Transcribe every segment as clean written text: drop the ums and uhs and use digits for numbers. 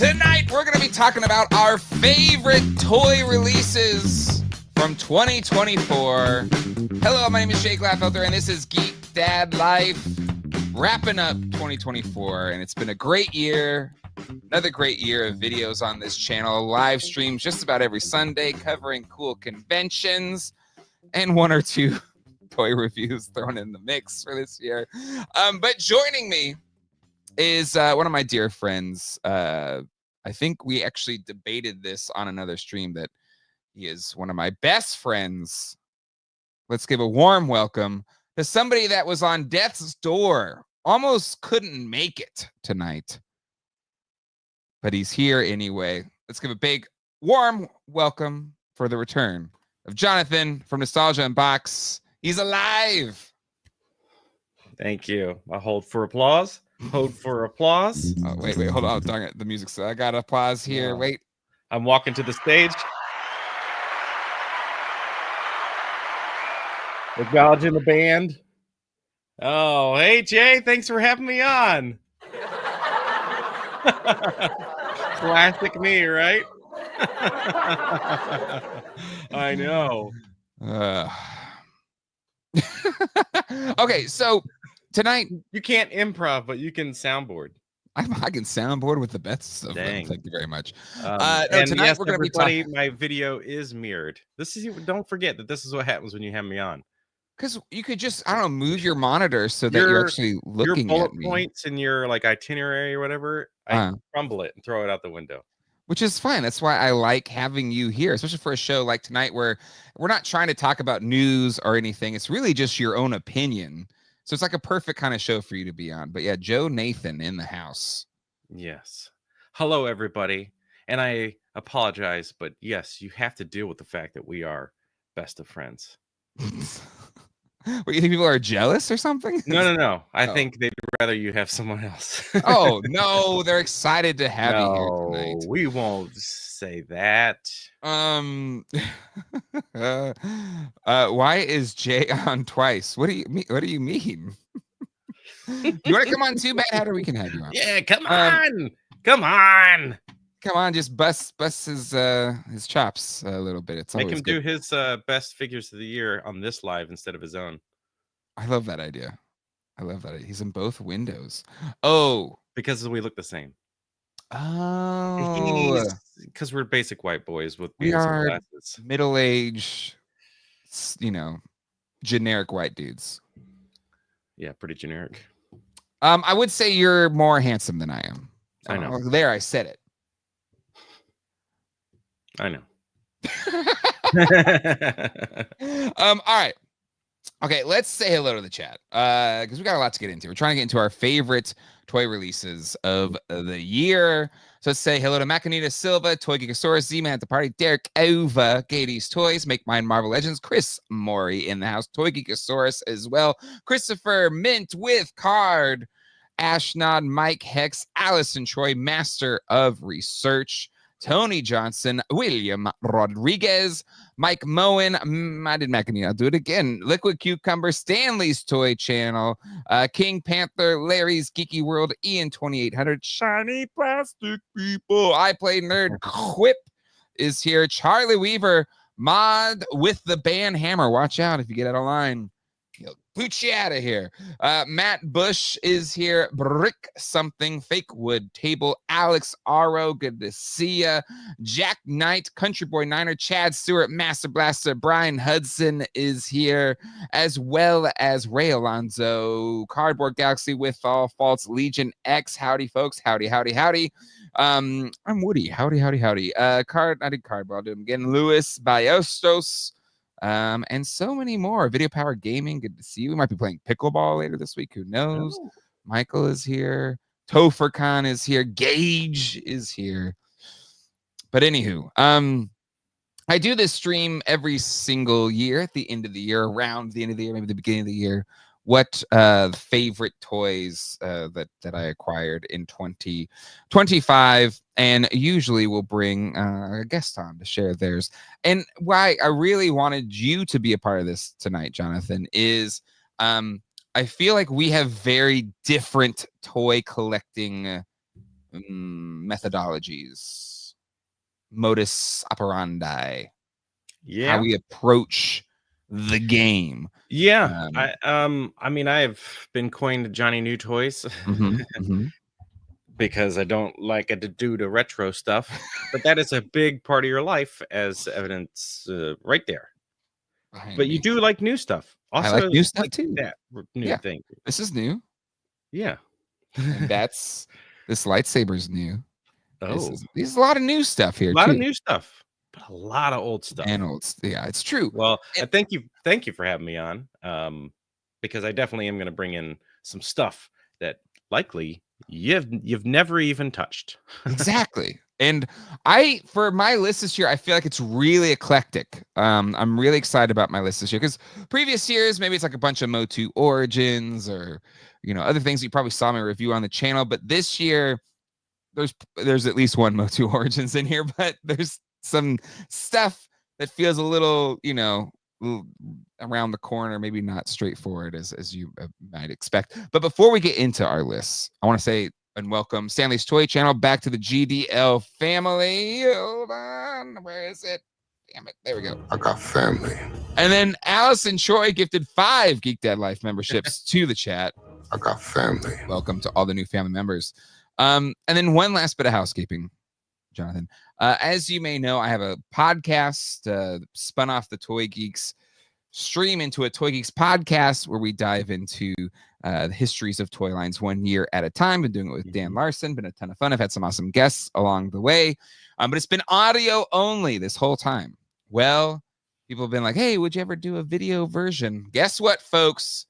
Tonight, we're going to be talking about our favorite toy releases from 2024. Hello, my name is Jake Laffelter, and this is Geek Dad Life. Wrapping up 2024, and it's been a great year. Another great year of videos on this channel, live streams just about every Sunday, covering cool conventions, and one or two toy reviews thrown in the mix for this year. But joining me is one of my dear friends. I think we actually debated this on another stream, that he is one of my best friends. Let's give a warm welcome to somebody that was on death's door, almost couldn't make it tonight, but he's here anyway. Let's give a big warm welcome for the return of Jonathan from Nostalgia Unboxed. He's alive. Thank you. I hold for applause. Hold for applause. Oh, wait, hold on. Oh, darn it. The music's, I got applause here. Wait. I'm walking to the stage. Acknowledging the band. Oh, hey, Jay. Thanks for having me on. Classic me, right? I know. Okay, so tonight you can't improv, but you can soundboard. I can soundboard with the best of them. Dang. Thank you very much. And tonight yes, we're going to be talking. My video is mirrored. This is, don't forget that this is what happens when you have me on. Because you could just, I don't know, move your monitor so that you're actually looking your bullet at me. Points in your like itinerary or whatever, I crumble it and throw it out the window. Which is fine. That's why I like having you here, especially for a show like tonight where we're not trying to talk about news or anything. It's really just your own opinion. So it's like a perfect kind of show for you to be on. But yeah, Joe Nathan in the house. Yes. Hello, everybody. And I apologize, but yes, you have to deal with the fact that we are best of friends. What, you think people are jealous or something? No. I think they'd rather you have someone else. Oh, no, they're excited to have you here tonight. We won't say that. Why is Jay on twice? What do you mean? What do you mean? You want to come on too, Matt? How do we can have you on? Yeah, come on. Come on, just bust his chops a little bit. It's make him good. Do his best figures of the year on this live instead of his own. I love that idea. He's in both windows. Oh, because we look the same. Oh, because we're basic white boys with we are middle-aged, generic white dudes. Yeah, pretty generic. I would say you're more handsome than I am. I know. There, I said it. I know. All right. Okay, let's say hello to the chat. Because we got a lot to get into. We're trying to get into our favorite toy releases of the year. So let's say hello to Macanita Silva, Toy Geekosaurus, Z-Man at the party, Derek Ova, Katie's Toys, Make Mine Marvel Legends, Chris Maury in the house, Toy Geekosaurus as well, Christopher Mint with Card, Ashnod, Mike Hex, Allison Troy, Master of Research, Tony Johnson, William Rodriguez, Mike Moen, I did Macanita, I'll do it again, Liquid Cucumber, Stanley's Toy Channel, King Panther, Larry's Geeky World, Ian 2800, Shiny Plastic People, I Play Nerd, Quip is here, Charlie Weaver, Mod with the Band Hammer, watch out if you get out of line. He'll boot you out of here. Matt Bush is here. Brick something. Fake Wood Table. Alex Aro. Good to see ya. Jack Knight. Country Boy Niner. Chad Stewart. Master Blaster. Brian Hudson is here. As well as Ray Alonzo. Cardboard Galaxy with All Faults. Legion X. Howdy, folks. Howdy. I'm Woody. Howdy. I did Cardboard. I'll do them again. Luis Biostos. And so many more. Video Power Gaming, good to see you. We might be playing pickleball later this week. Who knows? Oh. Michael is here. TopherCon is here. Gage is here. But anywho, I do this stream every single year at the end of the year, around the end of the year, maybe the beginning of the year. What favorite toys that I acquired in 2025, and usually we'll bring a guest on to share theirs. And why I really wanted you to be a part of this tonight, Jonathan, is I feel like we have very different toy collecting methodologies, modus operandi, how Yeah. we approach the game. Yeah. Um, I mean, I've been coined Johnny New Toys mhm, mhm. because I don't like to do the retro stuff, but that is a big part of your life, as evidence right there. Behind But you me. do like new stuff. I like Also, new stuff like too. that new Yeah, thing. this is new, Yeah. and this lightsaber's new. Oh, This is a lot of new stuff a here lot of too. new stuff, but a lot of old And stuff. old, yeah, it's true. Well, And thank you for having me on. Because I definitely am going to bring in some stuff that likely you've never even touched. exactly. And for my list this year, I feel like it's really eclectic. I'm really excited about my list this year because previous years, maybe it's like a bunch of Motu Origins or other things that you probably saw my review on the channel. But this year, there's at least one Motu Origins in here, but there's some stuff that feels a little, around the corner, maybe not straightforward as you might expect. But before we get into our lists, I want to say and welcome Stanley's Toy Channel back to the GDL family. Hold on, where is it? Damn it, there we go. I got family. And then Allison Troy gifted 5 Geek Dad Life memberships to the chat. I got family. Welcome to all the new family members. And then one last bit of housekeeping, Jonathan. As you may know, I have a podcast spun off the Toy Geeks stream into a Toy Geeks podcast where we dive into the histories of toy lines 1 year at a time. Been doing it with Dan Larson. Been a ton of fun. I've had some awesome guests along the way. But it's been audio only this whole time. Well, people have been like, hey, would you ever do a video version? Guess what, folks?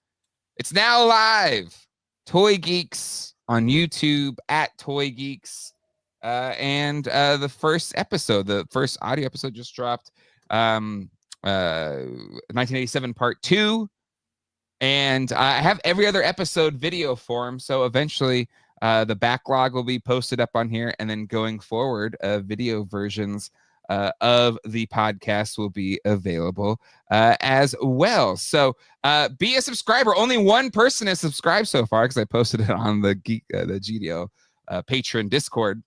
It's now live. Toy Geeks on YouTube at Toy Geeks. And the first audio episode just dropped. 1987 part 2. And I have every other episode video form. So eventually the backlog will be posted up on here. And then going forward, video versions of the podcast will be available as well. So be a subscriber. Only one person has subscribed so far because I posted it on the GDO Patreon Discord.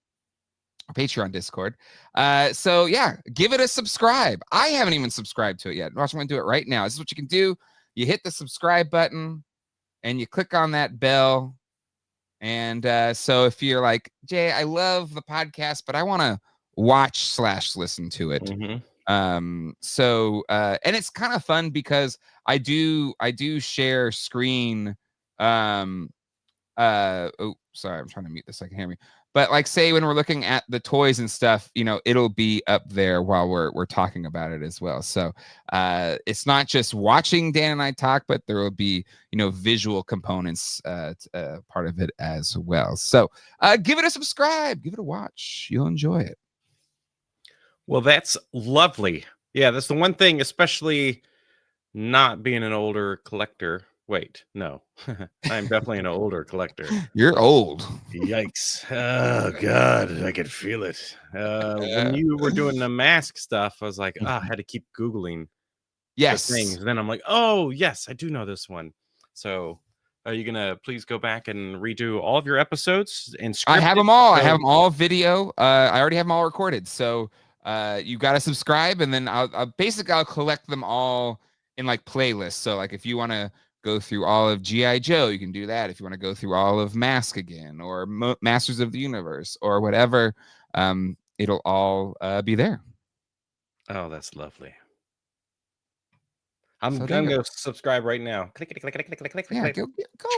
So yeah, give it a subscribe. I haven't even subscribed to it yet. Watch, I'm going to do it right now. This is what you can do. You hit the subscribe button and you click on that bell. And so if you're like, Jay, I love the podcast, but I want to watch/listen to it. And it's kind of fun because I do share screen. Oh, sorry, I'm trying to mute this so I can hear me. But like, say when we're looking at the toys and stuff, it'll be up there while we're talking about it as well. So it's not just watching Dan and I talk, but there will be visual components part of it as well. So give it a subscribe, give it a watch. You'll enjoy it. Well, that's lovely. Yeah, that's the one thing, especially not being an older collector. Wait, no, I'm definitely an older collector. You're old. Yikes. Oh, God, I could feel it. When you were doing the mask stuff, I was like, I had to keep Googling the things. And then I'm like, oh, yes, I do know this one. So are you going to please go back and redo all of your episodes? I have them all. I have them all video. I already have them all recorded. So you got to subscribe, and then I'll collect them all in like playlists. So like if you want to go through all of G.I. Joe, you can do that. If you want to go through all of Mask again or Masters of the Universe or whatever, it'll all be there. Oh, that's lovely. I'm going to subscribe right now. Click. Yeah, go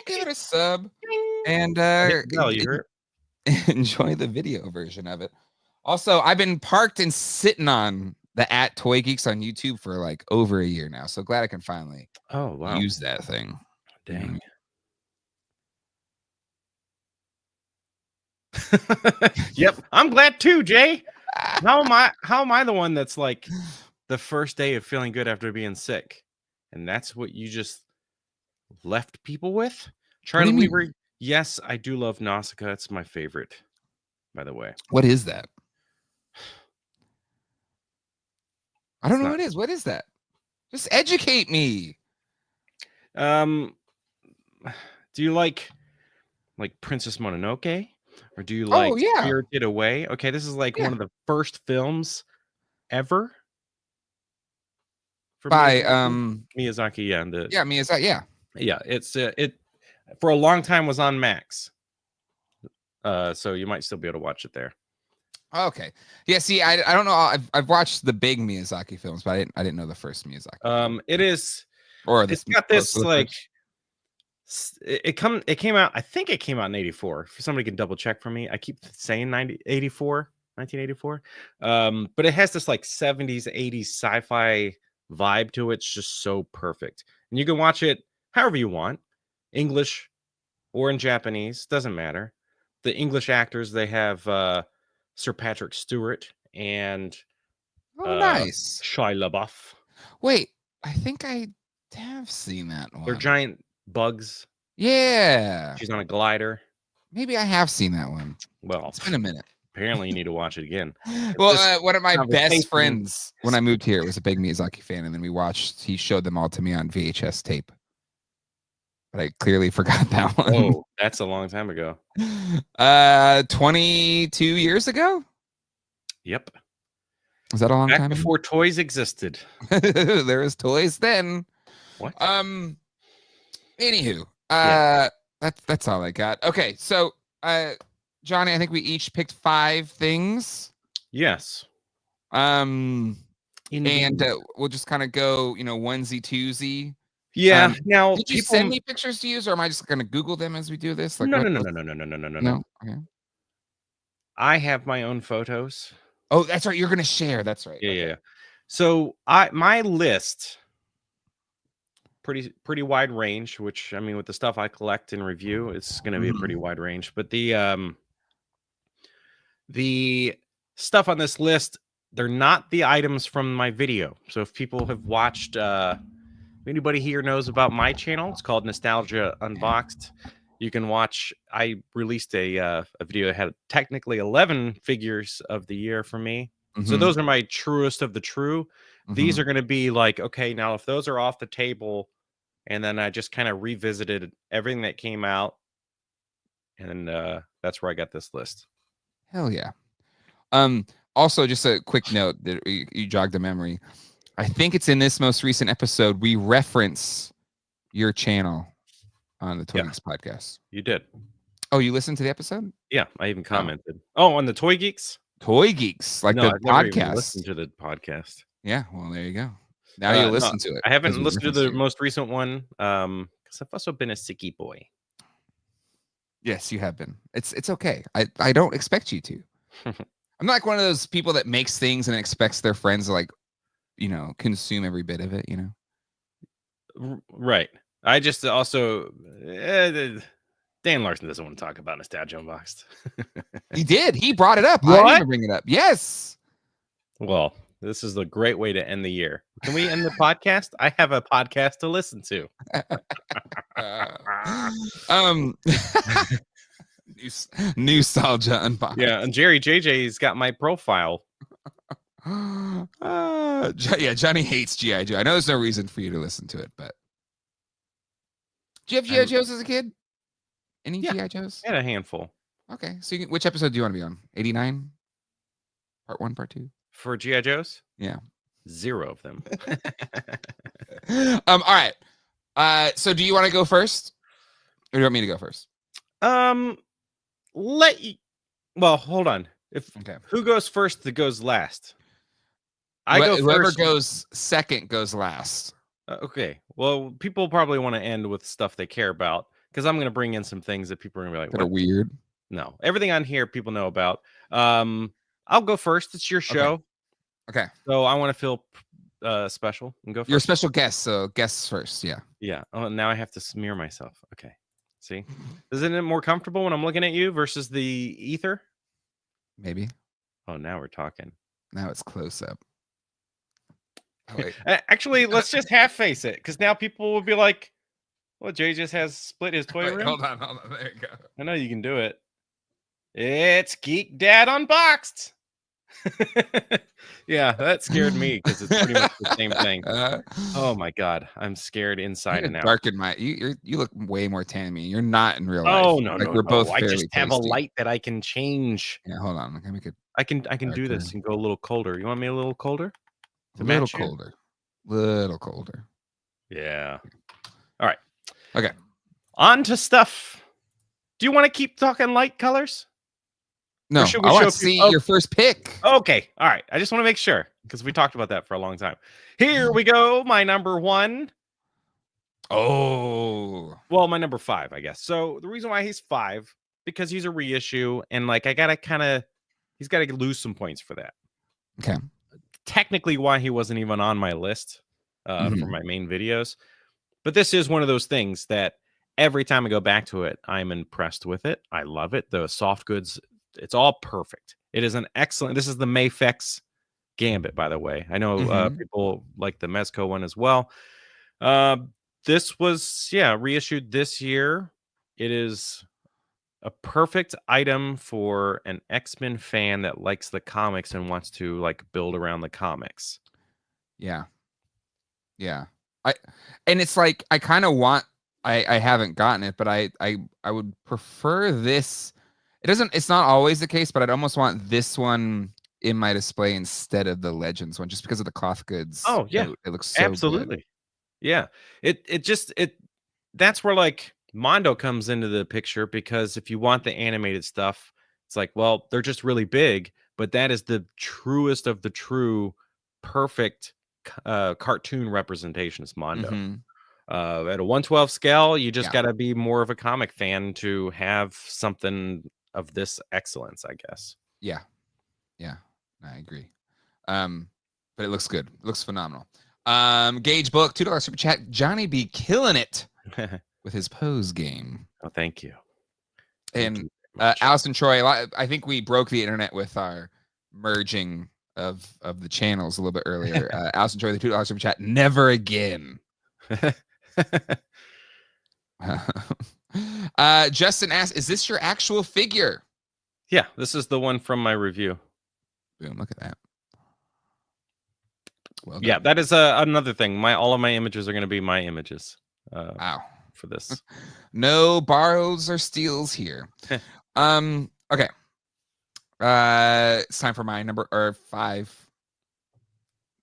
give it a sub and you heard? enjoy the video version of it. Also, I've been parked and sitting on the @Toy Geeks on YouTube for like over a year now. So glad I can finally use that thing. Dang. Yep, I'm glad too, Jay. How am I the one that's like the first day of feeling good after being sick? And that's what you just left people with? Charlie Weaver. Yes, I do love Nausicaa. It's my favorite, by the way. What is that? I don't know what it is. What is that? Just educate me. Do you like Princess Mononoke? Or do you like Oh yeah, Spirited Away? Okay, this is like yeah. one of the first films ever for By Miyazaki. Yeah, and yeah, Miyazaki. Yeah. yeah, it's it for a long time was on Max. So you might still be able to watch it there. Okay. Yeah. See, I don't know. I've watched the big Miyazaki films, but I didn't know the first Miyazaki. Film. It's This got close this to the like first. it came out. I think it came out in 84. If somebody can double check for me. I keep saying 1984. But it has this like 70s, 80s sci-fi vibe to it. It's just so perfect. And you can watch it however you want, English or in Japanese, doesn't matter. The English actors, they have Sir Patrick Stewart and Oh, nice. Shia LaBeouf. Wait, I think I have seen that They're one. giant bugs. Yeah. She's on a glider. Maybe I have seen that one. Well, It's been a minute. apparently you need to watch it again. Well, one of my best conversation- friends when I moved here was a big Miyazaki fan, and then he showed them all to me on VHS tape. But I clearly forgot that one. Oh, that's a long time ago. 22 years ago? Yep. Was that a long Back time ago? before toys existed. There was toys then. What? Anywho, Yeah. that's all I got. Okay, so Johnny, I think we each picked 5 things. Yes. And Indeed. we'll just kind of go, onesie, twosie. Yeah. Now, Did you people send me pictures to use, or am I just gonna Google them as we do this? Like, no. no. Okay. I have my own photos. Oh, that's right. You're gonna share. That's right. Yeah, Okay. yeah. So my list pretty wide range, which I mean with the stuff I collect and review, it's gonna be a pretty wide range. But the stuff on this list, they're not the items from my video. So if people have watched anybody here knows about my channel, it's called Nostalgia Unboxed. You can watch. I released a video that had technically 11 figures of the year for me. So those are my truest of the true. These are going to be like, okay, now if those are off the table, and then I just kind of revisited everything that came out, and that's where I got this list. Hell yeah. Also, just a quick note that you jogged the memory. I think it's in this most recent episode we reference your channel on the Toy Geeks podcast. You did. Oh, you listened to the episode? Yeah, I even commented. Oh, on the Toy Geeks? Toy Geeks, like No, the I've never even podcast. listened to the podcast. Yeah, well, there you go. Now you'll listen to it. I haven't because we listened to referenced the you. most recent one because I've also been a sicky boy. Yes, you have been. It's okay. I don't expect you to. I'm not like one of those people that makes things and expects their friends to like, consume every bit of it, Right. I just also Dan Larson doesn't want to talk about Nostalgia Unboxed. He did. He brought it up. I What? didn't even bring it up. Yes. Well, this is a great way to end the year. Can we end the podcast? I have a podcast to listen to. Nostalgia Unboxed. Yeah, and Jerry JJ's got my profile. Yeah, Johnny hates G.I. Joe. I know there's no reason for you to listen to it, but do you have G.I. Joes as a kid? Any G.I. Joes? I had a handful. Okay, so which episode do you want to be on? 89? Part 1, part 2? For G.I. Joes? Yeah. 0 of them. All right. So do you want to go first? Or do you want me to go first? Well, hold on. Okay. Who goes first that goes last? I go Whoever first. goes second goes last. Okay. Well, people probably want to end with stuff they care about because I'm going to bring in some things that people are going to be like, That are weird. No, everything on here people know about. I'll go first. It's your show. Okay. So I want to feel special and go first. You're a special guest, so guests first. Yeah. Yeah. Oh, now I have to smear myself. Okay. See? Isn't it more comfortable when I'm looking at you versus the ether? Maybe. Oh, now we're talking. Now it's close up. Oh, wait. Actually, let's just half face it because now people will be like, well, Jay just has split his toy room. Hold on. There you go. I know you can do it. It's Geek Dad Unboxed. Yeah, that scared me because it's pretty much the same thing. Oh my god, I'm scared I inside need and to out. darken my. You look way more tan than me. You're not in real life. Oh no, Like no, we're both no! I just fairly have a pasty. light that I can change. Yeah, hold on. Let me make it I can do darker. this and go a little colder. You want me a little colder A to little match you? colder. Little colder. Yeah. All right. Okay. On to stuff. Do you want to keep talking light colors? Or No, should I we want show to people? see your first pick. Okay. All right. I just want to make sure because we talked about that for a long time. Here we go. My number 1. Oh. Well, my number 5, I guess. So the reason why he's 5 because he's a reissue, and like I gotta he's got to lose some points for that. Okay. Technically, why he wasn't even on my list for my main videos, but this is one of those things that every time I go back to it, I'm impressed with it. I love it. The soft goods, it's all perfect. It is an excellent. This is the Mayfex Gambit, by the way. I know people like the Mezco one as well. This was reissued this year. It is a perfect item for an X-Men fan that likes the comics and wants to like build around the comics. Yeah. Yeah. And it's like I kind of want I haven't gotten it, but I would prefer this. It's not always the case, but I'd almost want this one in my display instead of the Legends one, just because of the cloth goods. Oh yeah, it looks so absolutely. good. Yeah. It that's where like Mondo comes into the picture, because if you want the animated stuff, it's like, well, they're just really big, but that is the truest of the true perfect cartoon representation is Mondo. At a 1/12 scale, you just got to be more of a comic fan to have something of this excellence, I guess. Yeah. I agree. But it looks good. It looks phenomenal. Gage Book, $2 super chat. Johnny be killing it with his pose game. Oh, thank you. And Allison Troy, I think we broke the internet with our merging of the channels a little bit earlier. Allison Troy, the $2 super chat. Never again. Justin asks, is this your actual figure? Yeah, this is the one from my review. Boom, look at that. Well done. Yeah, that is another thing. All of my images are going to be my images. Wow. For this. No borrows or steals here. Okay. It's time for my number 5.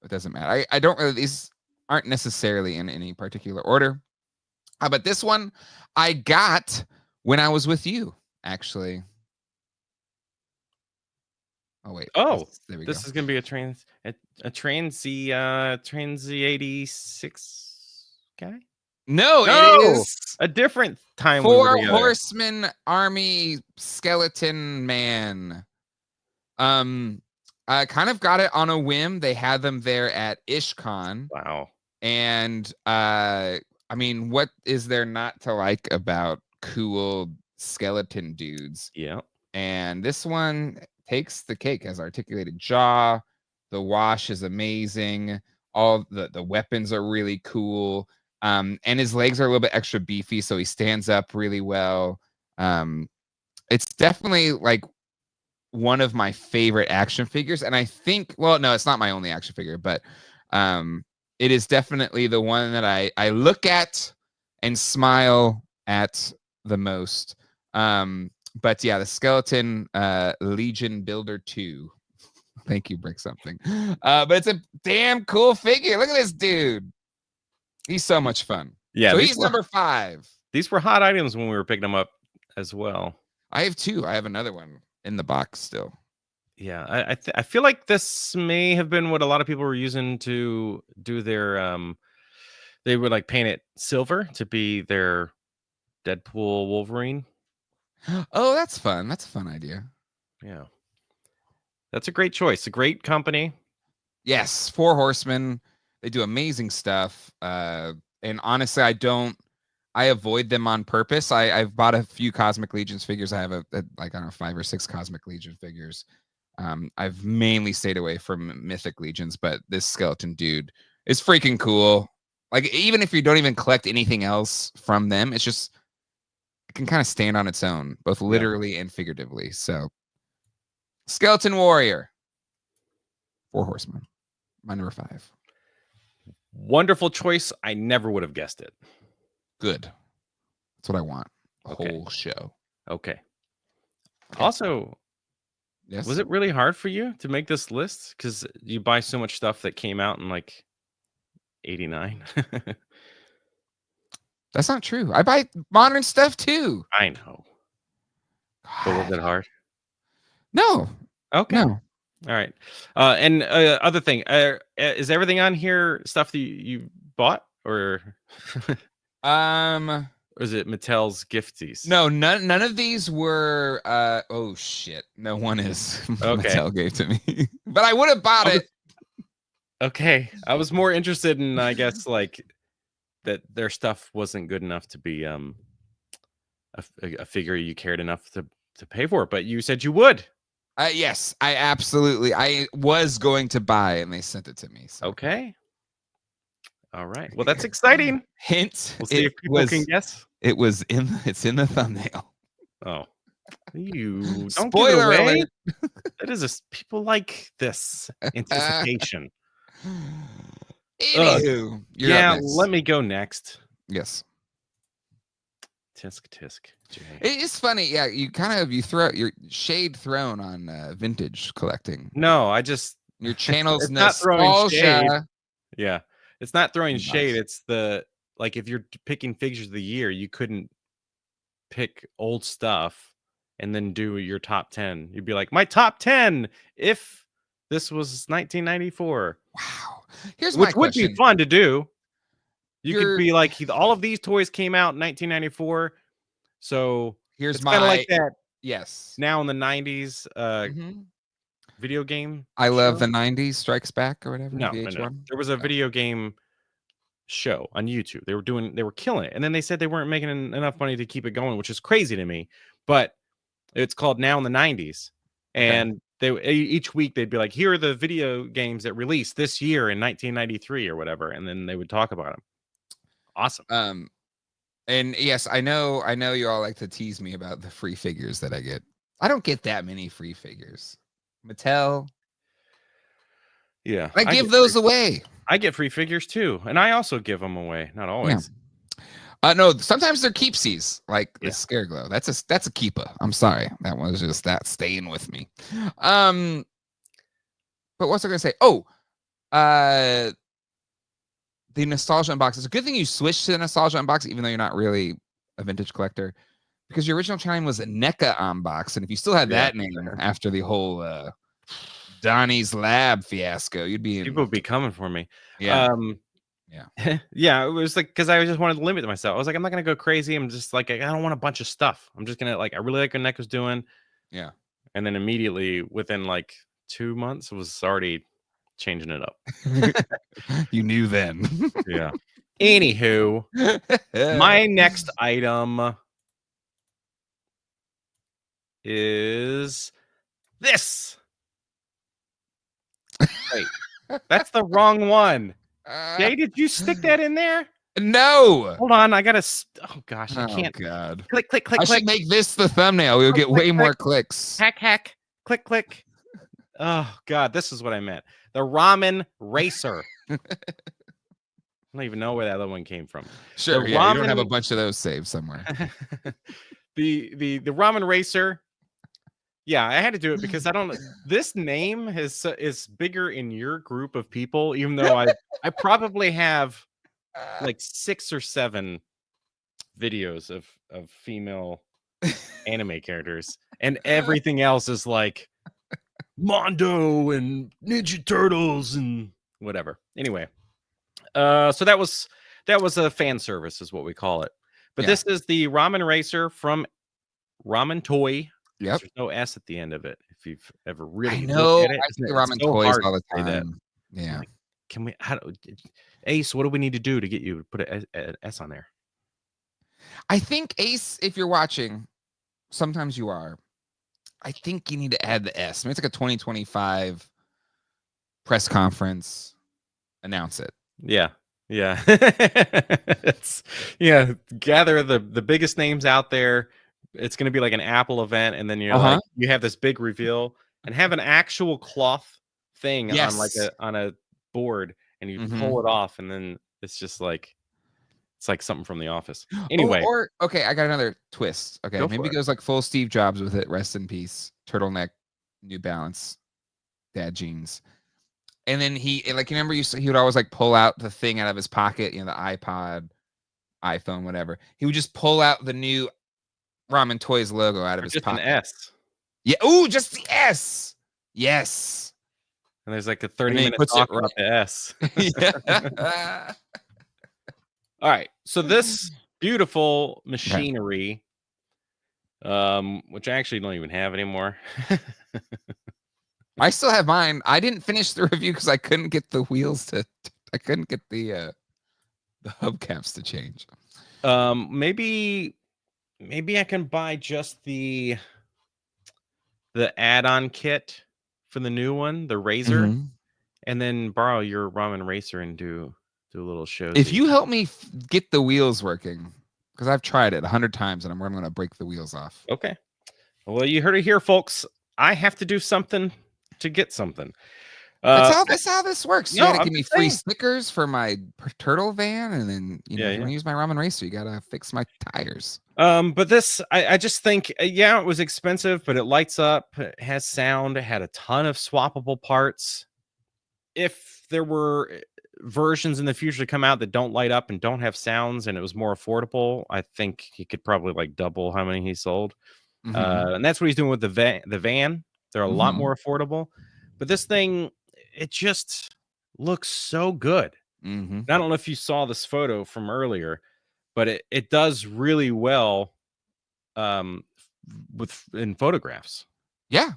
It doesn't matter. I don't really, these aren't necessarily in any particular order. But this one I got when I was with you, actually. Oh wait. Oh, there we this go. is gonna be a Transy 86 guy. No, it is a different time. 4 Horsemen Army Skeleton Man. I kind of got it on a whim. They had them there at IshCon. Wow. And I mean, what is there not to like about cool skeleton dudes? Yeah. And this one takes the cake. Has articulated jaw. The wash is amazing. All the weapons are really cool. And his legs are a little bit extra beefy, so he stands up really well. It's definitely like one of my favorite action figures. And I think, well, no, it's not my only action figure, but it is definitely the one that I look at and smile at the most. But yeah, the Skeleton Legion Builder 2. Thank you, Brick Something. But it's a damn cool figure. Look at this dude. He's so much fun. Yeah. So he's number 5. These were hot items when we were picking them up as well. I have 2. I have another one in the box still. Yeah, I feel like this may have been what a lot of people were using to do their they would like paint it silver to be their Deadpool Wolverine. Oh, that's fun. That's a fun idea. Yeah. That's a great choice. A great company. Yes, 4 Horsemen. They do amazing stuff. And honestly, I avoid them on purpose. I've bought a few Cosmic Legions figures. I have I don't know, 5 or 6 Cosmic Legion figures. I've mainly stayed away from Mythic Legions, but this skeleton dude is freaking cool. Like, even if you don't even collect anything else from them, it's just, it can kind of stand on its own, both literally and figuratively. So, Skeleton Warrior. Four Horsemen. My number 5. Wonderful choice. I never would have guessed it. Good. That's what I want. The Okay. whole show. Okay. Okay. Also, Yes. was it really hard for you to make this list? Because you buy so much stuff that came out in like 89. That's not true. I buy modern stuff too. I know. But was God. it hard? No. Okay. No. All right. And other thing, is everything on here stuff that you bought, or is it Mattel's gifties? No, none of these were oh shit. No one is Okay. Mattel gave to me. But I would have bought it. Okay. I was more interested in, I guess, like that their stuff wasn't good enough to be a figure you cared enough to pay for it, but you said you would. Yes, I was going to buy, and they sent it to me. So. Okay. All right. Well, that's exciting. Hint. We'll see if people can guess. It's in the thumbnail. Oh, you don't Spoiler give it away. alert. That is people like this anticipation. Anywho, you're up next. Let me go next. Yes. Tisk tisk. Jay. It's funny, yeah. You throw your shade thrown on vintage collecting. No, I just Your channel's not throwing shade. nostalgia. Yeah, it's not throwing Nice. shade. It's like if you're picking figures of the year, you couldn't pick old stuff and then do your top 10. You'd be like, my top 10 if this was 1994. Wow. Here's my Which would question. be fun to do. You You're- could be like, all of these toys came out in 1994. So Here's it's kind of like that Yes. now in the 90s Mhm. video game. I love show. the 90s Strikes Back or whatever. No. VH1. There was a video game show on YouTube. They were killing it. And then they said they weren't making enough money to keep it going, which is crazy to me. But it's called Now in the 90s. And each week they'd be like, here are the video games that released this year in 1993 or whatever. And then they would talk about them. Awesome. And yes, I know you all like to tease me about the free figures that I get. I don't get that many free figures. Mattel. Yeah. I give those away. I get free figures too. And I also give them away. Not always. Yeah. No, sometimes they're keepsies, like the Scareglow. That's a keeper. I'm sorry. That was just that staying with me. But what's I gonna say? Oh, the Nostalgia Unboxed. It's a good thing you switched to the Nostalgia Unboxed, even though you're not really a vintage collector, because your original channel was a NECA Unboxed, and if you still had that name after the whole Donnie's Lab fiasco, people would be coming for me. Yeah. Yeah, it was like, because I just wanted to limit myself. I was like, I'm not gonna go crazy. I'm just like, I don't want a bunch of stuff. I'm just gonna I really like what NECA's doing. Yeah. And then immediately within like 2 months, it was already changing it up. You knew then. Yeah. Anywho, my next item is this. Wait, that's the wrong one. Jay, did you stick that in there? No. Hold on, I gotta. Oh gosh, I can't. God. Click, click, click, I click. should make this the thumbnail. We'll get way more clicks. Hack, click, click. Oh God, this is what I meant. The ramen racer. I don't even know where that other one came from. Sure, The you don't have a ramen- bunch of those saved somewhere. the ramen racer. Yeah, I had to do it because I don't. This name is bigger in your group of people, even though I probably have like 6 or 7 videos of female anime characters, and everything else is like Mondo and Ninja Turtles and whatever. Anyway, so that was a fan service, is what we call it. But this is the ramen racer from Ramen Toy. Yep. There's no S at the end of it. If you've ever really I know. looked at it, I see it's ramen so toys hard all the to say that. time. Yeah. Like, can we? Ace, what do we need to do to get you to put an S on there? I think Ace, if you're watching, sometimes you are. I think you need to add the S. I mean, it's like a 2025 press conference. Announce it. Yeah. Gather the biggest names out there. It's going to be like an Apple event, and then you're like, you have this big reveal, and have an actual cloth thing on like Yes. a board, and you Mhm. pull it off, and then it's just like it's like something from The Office. Oh, Anyway, or okay, I got another twist. Okay, go maybe for it it. goes like full Steve Jobs with it. Rest in peace. Turtleneck, New Balance, dad jeans. And then he like you remember he would always like pull out the thing out of his pocket, the iPod, iPhone, whatever. He would just pull out the new Ramen Toys logo out of Or his just an pocket. S. Yeah. Ooh, just the S. Yes. And there's like a And then he 30-minute puts it talk right. about the S. Yeah. All right. So this beautiful Okay. machinery, which I actually don't even have anymore. I still have mine. I didn't finish the review because I couldn't get the wheels I couldn't get the hubcaps to change. Maybe I can buy just the add-on kit for the new one, the Razor, Mhm. and then borrow your Ramen Racer and do a little show. If you help me get the wheels working, because I've tried it 100 times and I'm going to break the wheels off. Okay. Well, you heard it here, folks. I have to do something to get something. That's how this works. You No, got to I'm give me just free saying. stickers for my turtle van, and then if you Yeah. want to use my Ramen Racer, you got to fix my tires. But this, I just think, yeah, it was expensive, but it lights up, it has sound, it had a ton of swappable parts. If there were versions in the future to come out that don't light up and don't have sounds, and it was more affordable, I think he could probably like double how many he sold. Mhm. And that's what he's doing with the van. They're a lot Mhm. more affordable, but this thing, it just looks so good. Mhm. I don't know if you saw this photo from earlier, but it does really well in photographs. Yeah.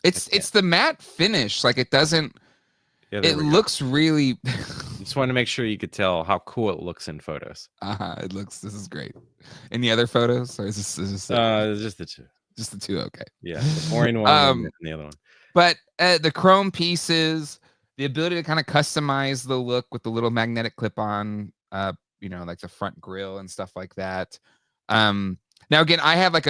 I can't. It's the matte finish. Like it doesn't. Yeah, there It we go. looks really. Just wanted to make sure you could tell how cool it looks in photos. It looks. This is great. Any other photos? Or is this Just the two. just the two? Okay. Yeah, the boring one and the other one. But the chrome pieces, the ability to kind of customize the look with the little magnetic clip-on, like the front grille and stuff like that. Now again, I have like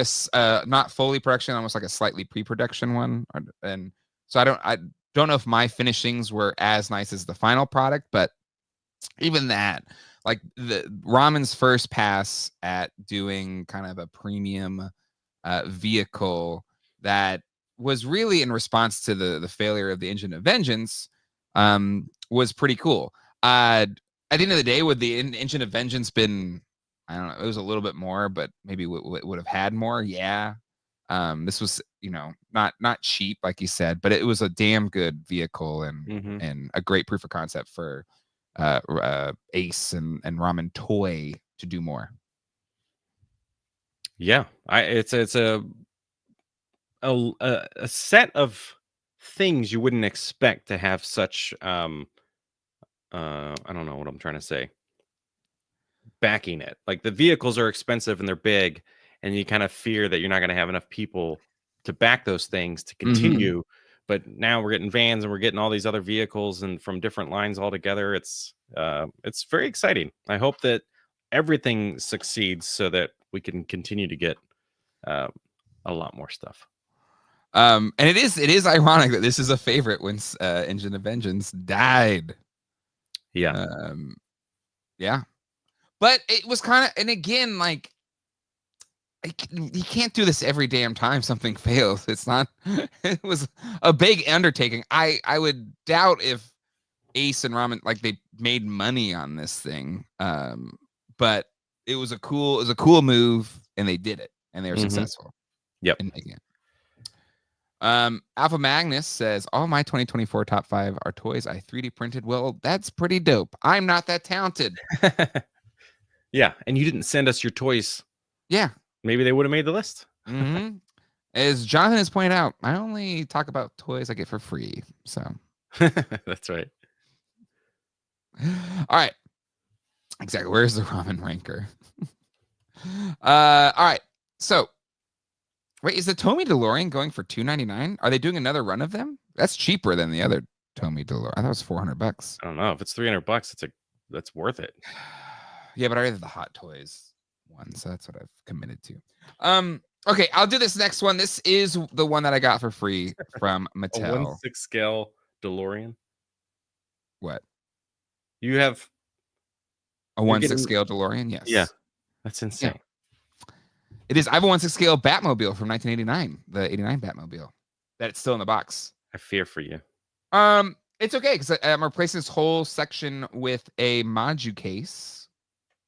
not fully production, almost like a slightly pre-production one, and so I don't know if my finishings were as nice as the final product, but even that, like the Ramen's first pass at doing kind of a premium vehicle that was really in response to the failure of the Engine of Vengeance, was pretty cool. At the end of the day, would the Engine of Vengeance been, I don't know, it was a little bit more, but maybe would have had more. Yeah. This was, not cheap, like you said, but it was a damn good vehicle and a great proof of concept for Ace and Ramen Toy to do more. Yeah, it's a set of things you wouldn't expect to have such I don't know what I'm trying to say, backing it. Like the vehicles are expensive and they're big, and you kind of fear that you're not going to have enough people to back those things to continue. But now we're getting vans and we're getting all these other vehicles and from different lines altogether. It's very exciting. I hope that everything succeeds so that we can continue to get a lot more stuff. And it is ironic that this is a favorite when Engine of Vengeance died. Yeah. Yeah. But it was kind of, and again, like, you can't do this every damn time something fails. It's not, it was a big undertaking. I would doubt if Ace and Ramen, like, they made money on this thing. But it was a cool move, and they did it, and they were successful. Yep. In making it. Alpha Magnus says, all my 2024 top 5 are toys I 3D printed. Well, that's pretty dope. I'm not that talented. Yeah, and you didn't send us your toys. Yeah. Maybe they would have made the list. As Jonathan has pointed out, I only talk about toys I get for free. So that's right. All right. Exactly. Where's the ramen ranker? All right. So wait, is the Tomy DeLorean going for $299? Are they doing another run of them? That's cheaper than the other Tomy DeLorean. I thought it was $400. I don't know. If it's $300, that's worth it. Yeah, but I rather the Hot Toys one, so that's what I've committed to. Okay, I'll do this next one. This is the one that I got for free from Mattel. A 1/6 scale DeLorean? What? You have A 1/6 scale DeLorean? Yes. Yeah, that's insane. It is. I have a 1/6 scale Batmobile from 1989, the 89 Batmobile. That's still in the box. I fear for you. It's okay because I'm replacing this whole section with a Maju case.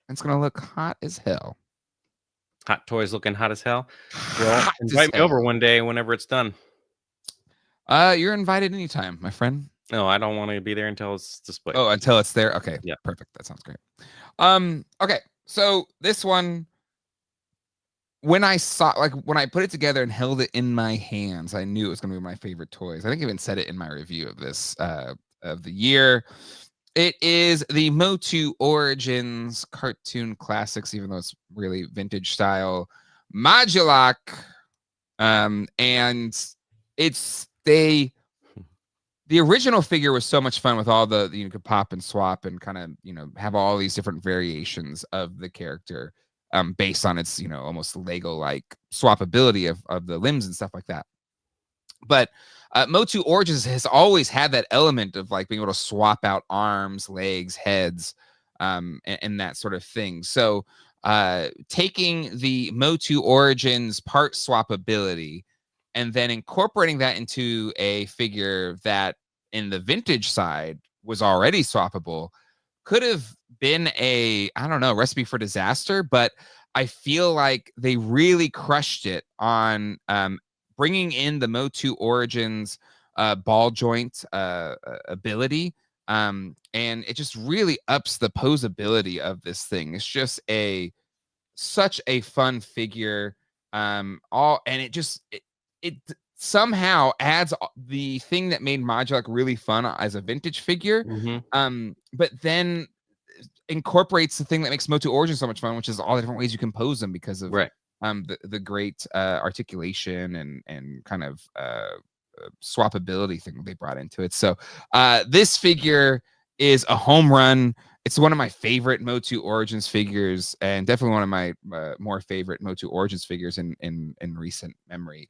It's gonna look hot as hell. Hot Toys looking hot as hell. Well, Hot as invite me hell. over one day whenever it's done. You're invited anytime, my friend. No, I don't want to be there until it's displayed. Oh, until it's there. Okay. Yeah. Perfect. That sounds great. Okay. So this one, when I put it together and held it in my hands, I knew it was gonna be my favorite toys. I think I even said it in my review of this of the year. It is the Motu Origins cartoon classics, even though it's really vintage style Modulok. And it's the original figure was so much fun with all you could pop and swap and kind of, have all these different variations of the character based on its, almost Lego-like swappability of the limbs and stuff like that. But Motu Origins has always had that element of like being able to swap out arms, legs, heads, and that sort of thing. So taking the Motu Origins part swappability and then incorporating that into a figure that in the vintage side was already swappable could have been recipe for disaster. But I feel like they really crushed it on bringing in the Motu Origins ball joint ability. And it just really ups the posability of this thing. It's just such a fun figure. It somehow adds the thing that made Modulok really fun as a vintage figure. But then incorporates the thing that makes Motu Origins so much fun, which is all the different ways you can pose them because of the great articulation and kind of swappability thing they brought into it. So this figure is a home run. It's one of my favorite Motu Origins figures, and definitely one of my more favorite Motu Origins figures in recent memory.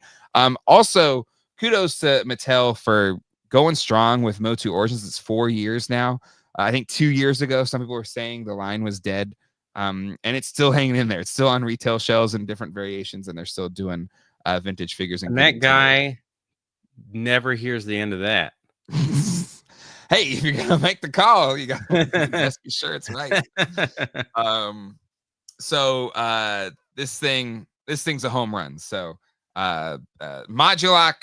Also, kudos to Mattel for going strong with Motu Origins. It's 4 years now. I think 2 years ago, some people were saying the line was dead, and it's still hanging in there. It's still on retail shelves in different variations, and they're still doing vintage figures. And that guy never hears the end of that. Hey, if you're gonna make the call, you gotta be sure it's right. So this thing's a home run. So Modulok,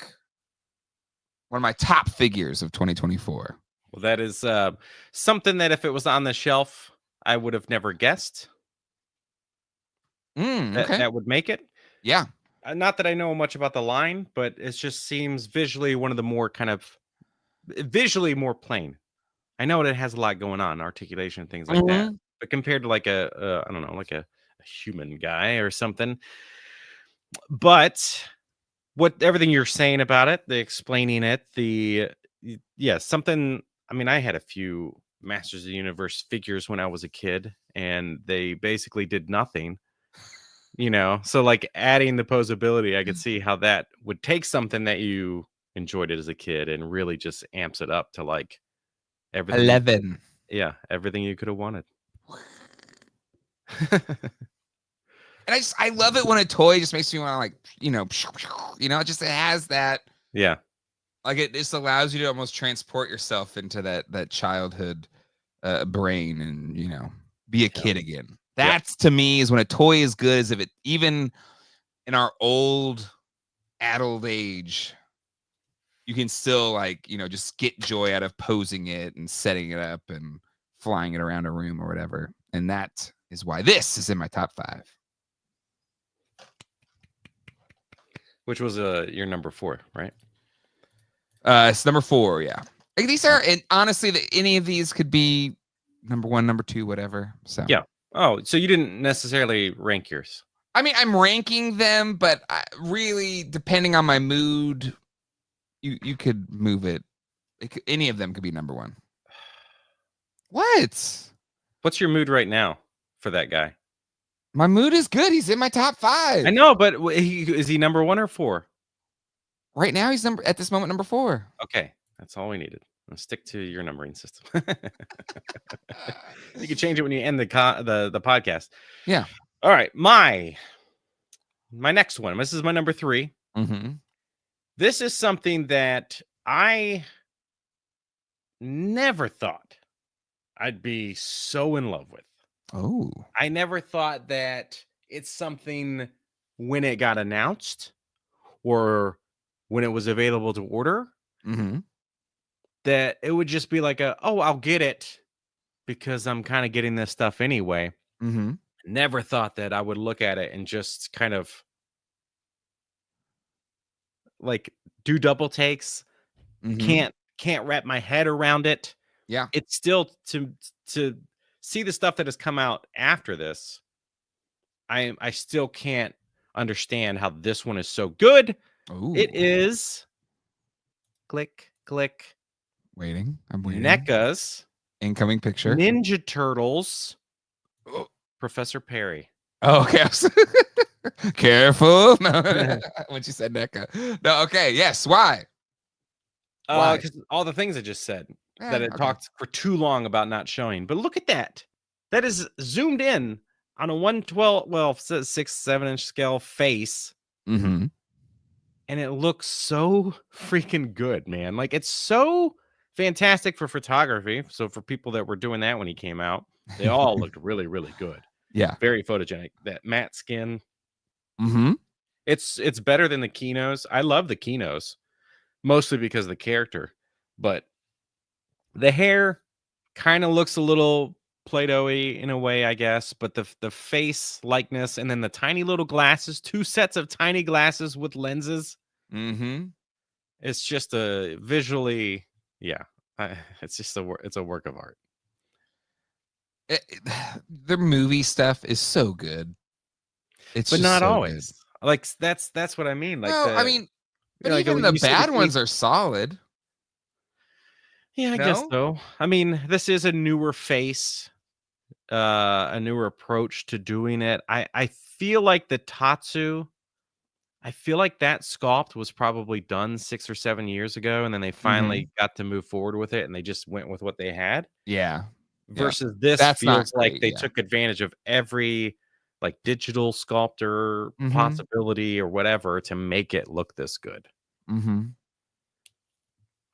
one of my top figures of 2024. Well, that is something that if it was on the shelf, I would have never guessed. Okay. That would make it. Yeah. Not that I know much about the line, but it just seems visually one of the more visually more plain. I know it has a lot going on, articulation, things like that. But compared to like I don't know, like a human guy or something. But everything you're saying about it, the explaining it, something. I mean, I had a few Masters of the Universe figures when I was a kid, and they basically did nothing. So like adding the posability, I could see how that would take something that you enjoyed it as a kid and really just amps it up to like everything. 11. Yeah, everything you could have wanted. And I love it when a toy just makes me want to it has that. Yeah. Like it just allows you to almost transport yourself into that childhood brain and, be a kid again. That's to me is when a toy is good as if it, even in our old adult age, you can still just get joy out of posing it and setting it up and flying it around a room or whatever. And that is why this is in my top 5. Which was your number 4, right? It's number 4, yeah. Like these are, and honestly, any of these could be number 1, number 2, whatever. So yeah. Oh, so you didn't necessarily rank yours? I mean, I'm ranking them, but really, depending on my mood, you could move it. Any of them could be number 1. What? What's your mood right now for that guy? My mood is good. He's in my top 5. I know, but is he number 1 or 4? Right now, he's at this moment number 4. Okay, that's all we needed. Stick to your numbering system. You can change it when you end the podcast. Yeah. All right, my next one. This is my number 3. Mm-hmm. This is something that I never thought I'd be so in love with. Oh. I never thought that it's something when it got announced or when it was available to order Mm-hmm. that it would just be like I'll get it because I'm kind of getting this stuff anyway. Mm-hmm. Never thought that I would look at it and just kind of like do double takes. Mm-hmm. Can't wrap my head around it. Yeah. It's still to see the stuff that has come out after this. I still can't understand how this one is so good. Ooh. It is click. Waiting. I'm waiting. NECA's Incoming picture. Ninja Turtles. Oh. Professor Perry. Oh, okay. Careful. No. When you said NECA. No, okay. Yes. Why? Why? Because all the things I just said that it Okay. talked for too long about not showing. But look at that. That is zoomed in on a 6-7 inch scale face. Mm-hmm. And it looks so freaking good, man. Like, it's so fantastic for photography. So for people that were doing that when he came out, they all looked really, really good. Yeah. Very photogenic. That matte skin. Mm-hmm. It's better than the Kinos. I love the Kinos, mostly because of the character. But the hair kind of looks a little Play-Doh-y in a way, I guess. But the face likeness and then the tiny little glasses, 2 sets of tiny glasses with lenses. Mm-hmm. It's just a visually, yeah. It's just it's a work of art. Their movie stuff is so good. It's But just not so always. good. Like that's what I mean. Like, I mean, but like even the you see bad the ones are solid. Yeah, I guess No? so. I mean, this is a newer face, a newer approach to doing it. I feel like the Tatsu, I feel like that sculpt was probably done 6 or 7 years ago, and then they finally got to move forward with it, and they just went with what they had. Yeah. Versus this That's not feels like great, they yeah. took advantage of every like digital sculptor Mhm. possibility or whatever to make it look this good. Mm-hmm.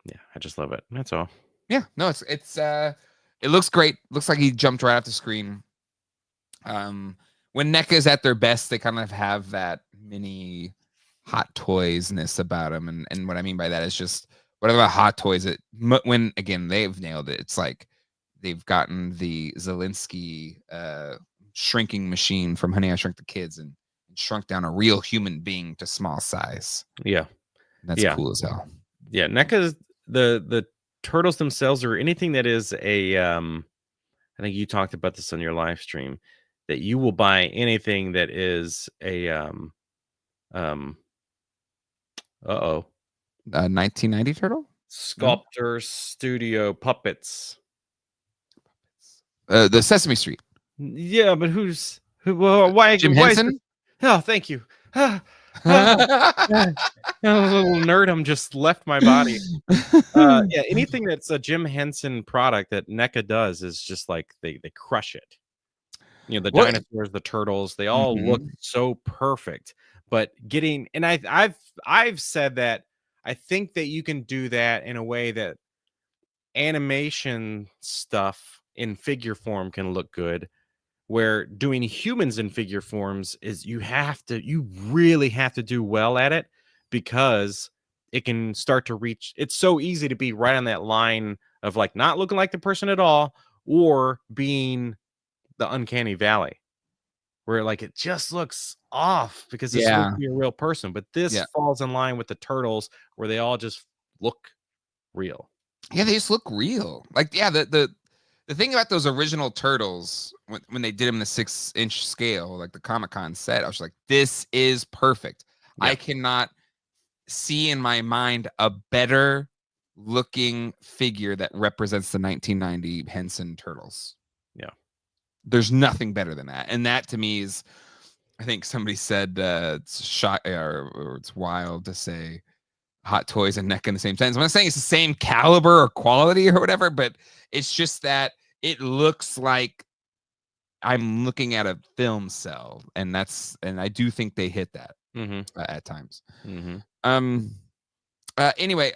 Yeah, I just love it. That's all. Yeah, no, it looks great. Looks like he jumped right off the screen. When NECA is at their best, they kind of have that mini Hot Toys-ness about them, and what I mean by that is just whatever Hot Toys it when again they've nailed it. It's like they've gotten the Zelensky shrinking machine from Honey, I Shrunk the Kids and shrunk down a real human being to small size. Yeah, That's cool as hell. Yeah, NECA's the turtles themselves, or anything that is a I think you talked about this on your live stream, that you will buy anything that is a 1990 turtle sculptor studio puppets. The Sesame Street. Yeah, but why Jim why Henson? Oh, thank you. A little nerdum just left my body. Yeah, anything that's a Jim Henson product that NECA does is just like they crush it. You know, the dinosaurs, the turtles, they all look so perfect. But I've said that I think that you can do that in a way that animation stuff in figure form can look good, where doing humans in figure forms is you really have to do well at it, because it can start to reach, it's so easy to be right on that line of like not looking like the person at all or being the uncanny valley, where like it just looks off because it's supposed to be a real person. But this falls in line with the turtles where they all just look real. Yeah, they just look real. Like, yeah, the thing about those original turtles when they did them in the 6-inch scale, like the Comic-Con set, I was like, this is perfect. I cannot see in my mind a better looking figure that represents the 1990 Henson turtles. Yeah. There's nothing better than that. And that to me is, I think somebody said it's shot or it's wild to say Hot Toys and NECA in the same sentence. I'm not saying it's the same caliber or quality or whatever, but it's just that it looks like I'm looking at a film cell, and I do think they hit that at times. Anyway,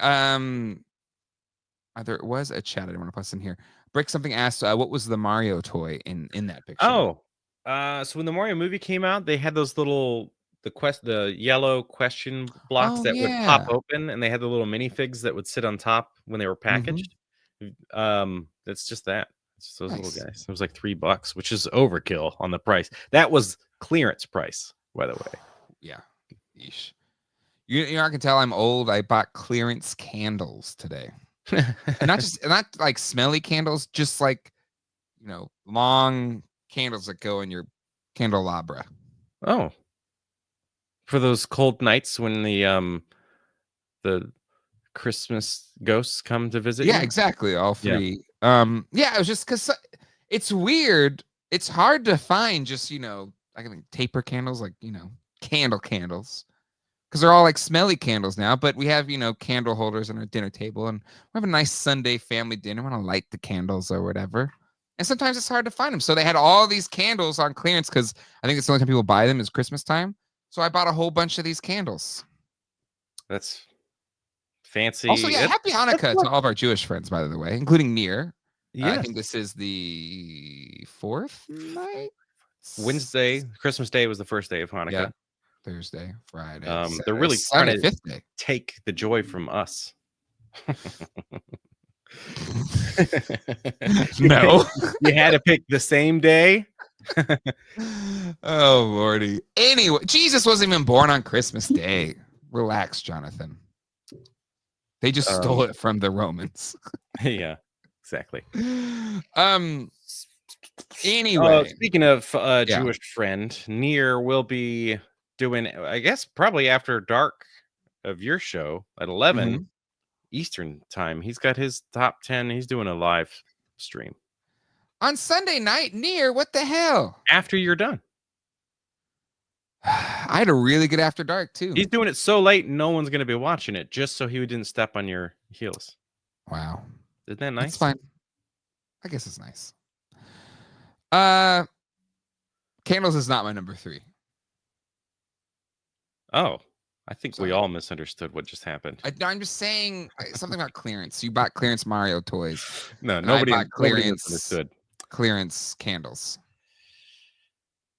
there was a chat I didn't want to plus in here. Brick something asked, what was the Mario toy in that picture? Oh, so when the Mario movie came out, they had those little the yellow question blocks that would pop open, and they had the little minifigs that would sit on top when they were packaged. That's just that. It's just those little guys. It was like $3, which is overkill on the price. That was clearance price, by the way. Yeah. Yeesh. You know, I can tell I'm old. I bought clearance candles today. not like smelly candles, just like, you know, long candles that go in your candelabra. Oh, for those cold nights when the Christmas ghosts come to visit you? Exactly. All three. Yeah, it was just because it's weird. It's hard to find just, you know, I can taper candles, like, you know, candles. Because they're all like smelly candles now, but we have, you know, candle holders on our dinner table, and we have a nice Sunday family dinner. We want to light the candles or whatever. And sometimes it's hard to find them. So they had all these candles on clearance because I think it's the only time people buy them is Christmas time. So I bought a whole bunch of these candles. That's fancy. Also, happy Hanukkah to all of our Jewish friends, by the way, including Nir. I think this is the 4th night. Wednesday, Christmas Day was the first day of Hanukkah. Yeah. Thursday, Friday. They're really trying to take the joy from us. No. You had to pick the same day. Oh, Lordy. Anyway, Jesus wasn't even born on Christmas Day. Relax, Jonathan. They just stole it from the Romans. Yeah, exactly. Anyway. Speaking of Jewish friend, Nir will be doing, I guess, probably after dark of your show at 11 Eastern time. He's got his top 10. He's doing a live stream on Sunday night. Nir, what the hell? After you're done. I had a really good after dark too. He's doing it so late, no one's going to be watching it, just so he didn't step on your heels. Wow. Isn't that nice? It's fine. I guess it's nice. Candles is not my number 3. Oh, I think we all misunderstood what just happened. I'm just saying something about clearance. You bought clearance Mario toys. No, nobody understood. Clearance candles.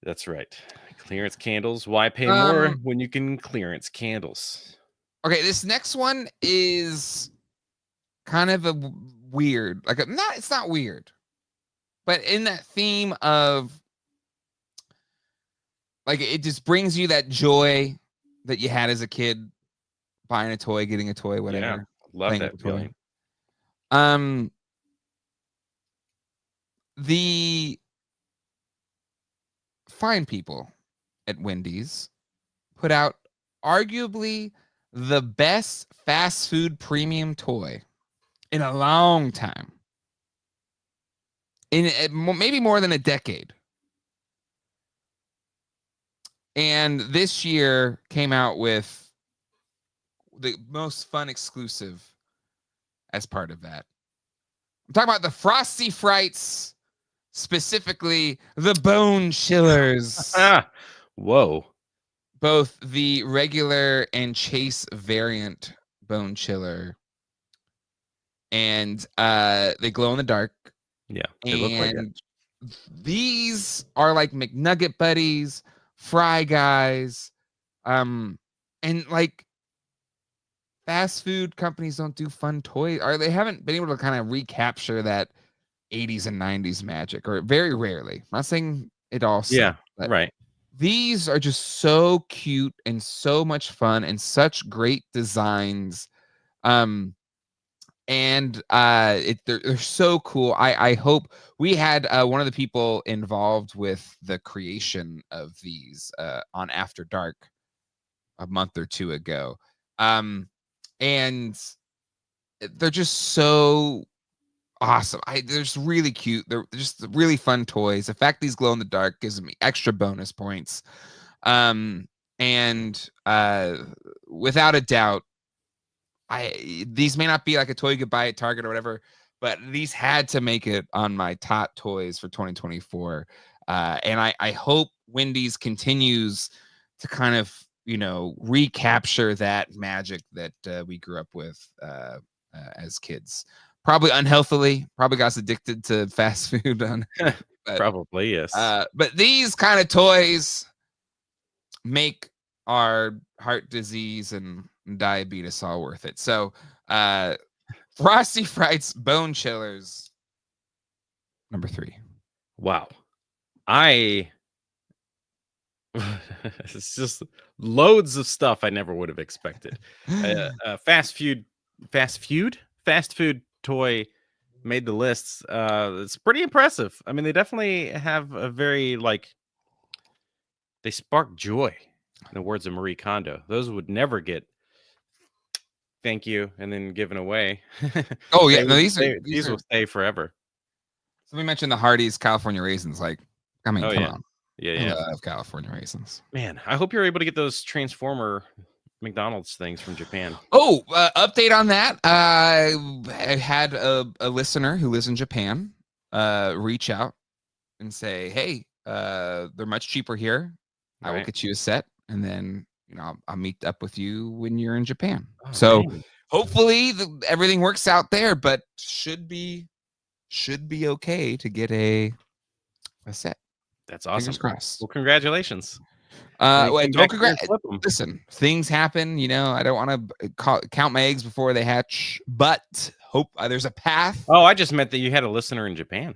That's right. Clearance candles. Why pay more when you can clearance candles? Okay, this next one is kind of a weird. It's not weird, but in that theme of like it just brings you that joy that you had as a kid, buying a toy, getting a toy, whatever. Yeah, love that feeling. The fine people at Wendy's put out arguably the best fast food premium toy in a long time. In maybe more than a decade. And this year came out with the most fun exclusive as part of that. I'm talking about the Frosty Frights, specifically the Bone Chillers. Whoa. Both the regular and Chase variant Bone Chiller. And they glow in the dark. Yeah, they look like it. These are like McNugget buddies, Fry Guys, and like fast food companies don't do fun toys, or they haven't been able to kind of recapture that 80s and 90s magic, or very rarely. I'm not saying it all. Yeah, right. These are just so cute and so much fun and such great designs. And they're so cool. I hope we had one of the people involved with the creation of these on After Dark a month or two ago. And they're just so awesome. They're just really cute. They're just really fun toys. The fact these glow in the dark gives me extra bonus points. And without a doubt, these may not be like a toy you could buy at Target or whatever, but these had to make it on my top toys for 2024. And I hope Wendy's continues to kind of, recapture that magic that we grew up with as kids. Probably unhealthily, probably got us addicted to fast food. Probably, yes. But these kind of toys make our heart disease and diabetes all worth it. So Frosty Frights Bone Chillers, number 3. Wow. It's just loads of stuff I never would have expected. Fast food toy made the lists. It's pretty impressive. I mean, they definitely have a very they spark joy, in the words of Marie Kondo. Those would never get thank you and then given away. Oh yeah, no, these will stay forever. Somebody mentioned the Hardee's California raisins. Like, I mean, come on. Yeah. I love California raisins. Man, I hope you're able to get those Transformer McDonald's things from Japan. Oh, update on that. I had a listener who lives in Japan reach out and say, hey, they're much cheaper here. I will get you a set, and then I'll meet up with you when you're in Japan. So hopefully everything works out there, but should be okay to get a set. That's awesome. Fingers crossed. Well, congratulations. Listen, things happen. I don't want to count my eggs before they hatch, but hope there's a path. Oh, I just meant that you had a listener in Japan.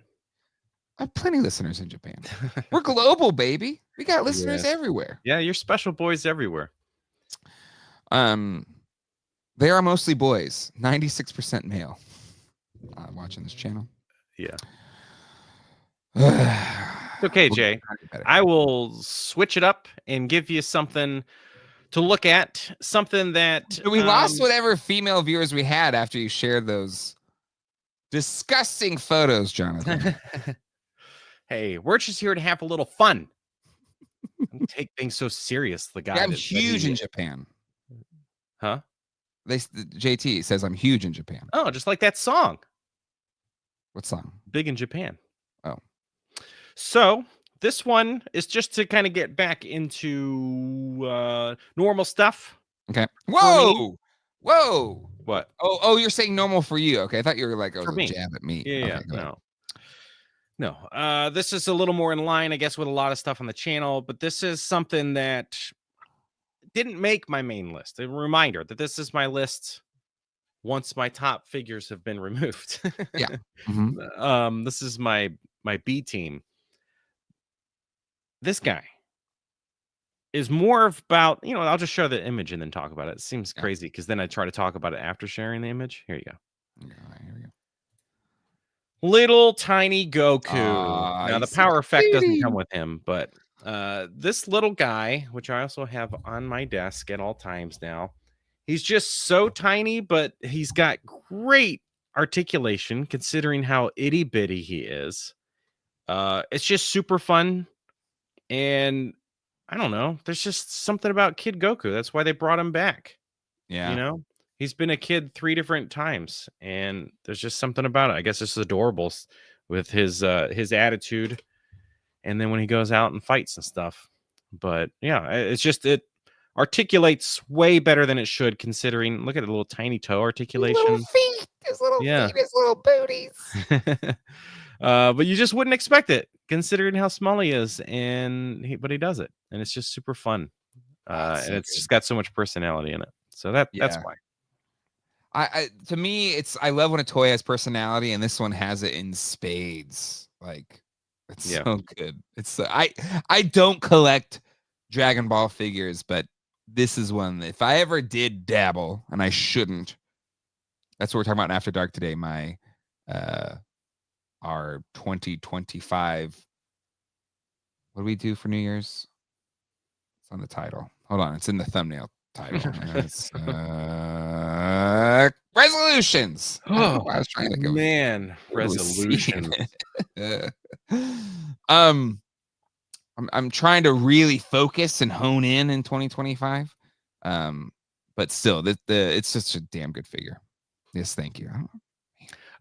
I have plenty of listeners in Japan. We're global, baby. We got listeners everywhere. Yeah, you're special boys everywhere. They are mostly boys. 96% male. Watching this channel. Yeah. Okay, Jay. I will switch it up and give you something to look at. Something that we lost whatever female viewers we had after you shared those disgusting photos, Jonathan. Hey, we're just here to have a little fun. Don't take things so serious. The guy. Yeah, I'm huge in Japan. Huh? JT says I'm huge in Japan. Oh, just like that song. What song? Big in Japan. Oh. So this one is just to kind of get back into normal stuff. Okay. Whoa. What? Oh, you're saying normal for you. Okay. I thought you were like, a jab at me. Yeah. Okay, No. This is a little more in line, I guess, with a lot of stuff on the channel, but this is something that didn't make my main list. A reminder that this is my list once my top figures have been removed. Yeah. Mm-hmm. This is my B team. This guy is more about, I'll just show the image and then talk about it. It seems crazy because then I try to talk about it after sharing the image. Here you go. Here we go. Little tiny Goku. Now the power effect doesn't come with him, but this little guy, which I also have on my desk at all times now, he's just so tiny, but he's got great articulation considering how itty bitty he is. It's just super fun. And I don't know, there's just something about Kid Goku. That's why they brought him back. Yeah. He's been a kid 3 different times, and there's just something about it. I guess it's adorable with his attitude, and then when he goes out and fights and stuff. But yeah, it's just it articulates way better than it should, considering. Look at the little tiny toe articulation. His little feet, his little feet, his little booties. But you just wouldn't expect it, considering how small he is, but he does it, and it's just super fun. And it's just got so much personality in it. So that's why. To me, I love when a toy has personality, and this one has it in spades. Like, it's so good. It's I don't collect Dragon Ball figures, but this is one that if I ever did dabble, and I shouldn't, that's what we're talking about in After Dark today. My our 2025. What do we do for New Year's? It's on the title. Hold on, it's in the thumbnail title. It's, resolutions. Oh, I was trying to go. Man, resolutions. I'm trying to really focus and hone in 2025. but still, it's just a damn good figure. Yes, thank you.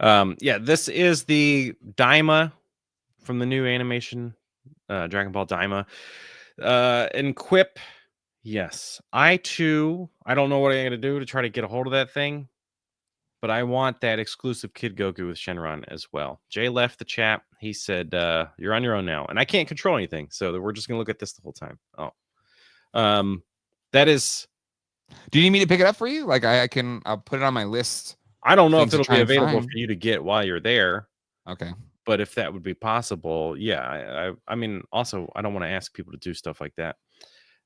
Yeah, this is the Daima from the new animation, Dragon Ball Daima. And Quip, yes. I don't know what I'm gonna do to try to get a hold of that thing, but I want that exclusive Kid Goku with Shenron as well. Jay left the chat. He said, "You're on your own now," and I can't control anything, so we're just gonna look at this the whole time. Oh, that is. Do you need me to pick it up for you? Like I'll put it on my list. I don't know if Things to it'll try be and available find. for you to get while you're there. Okay. But if that would be possible, yeah. I mean, also, I don't want to ask people to do stuff like that.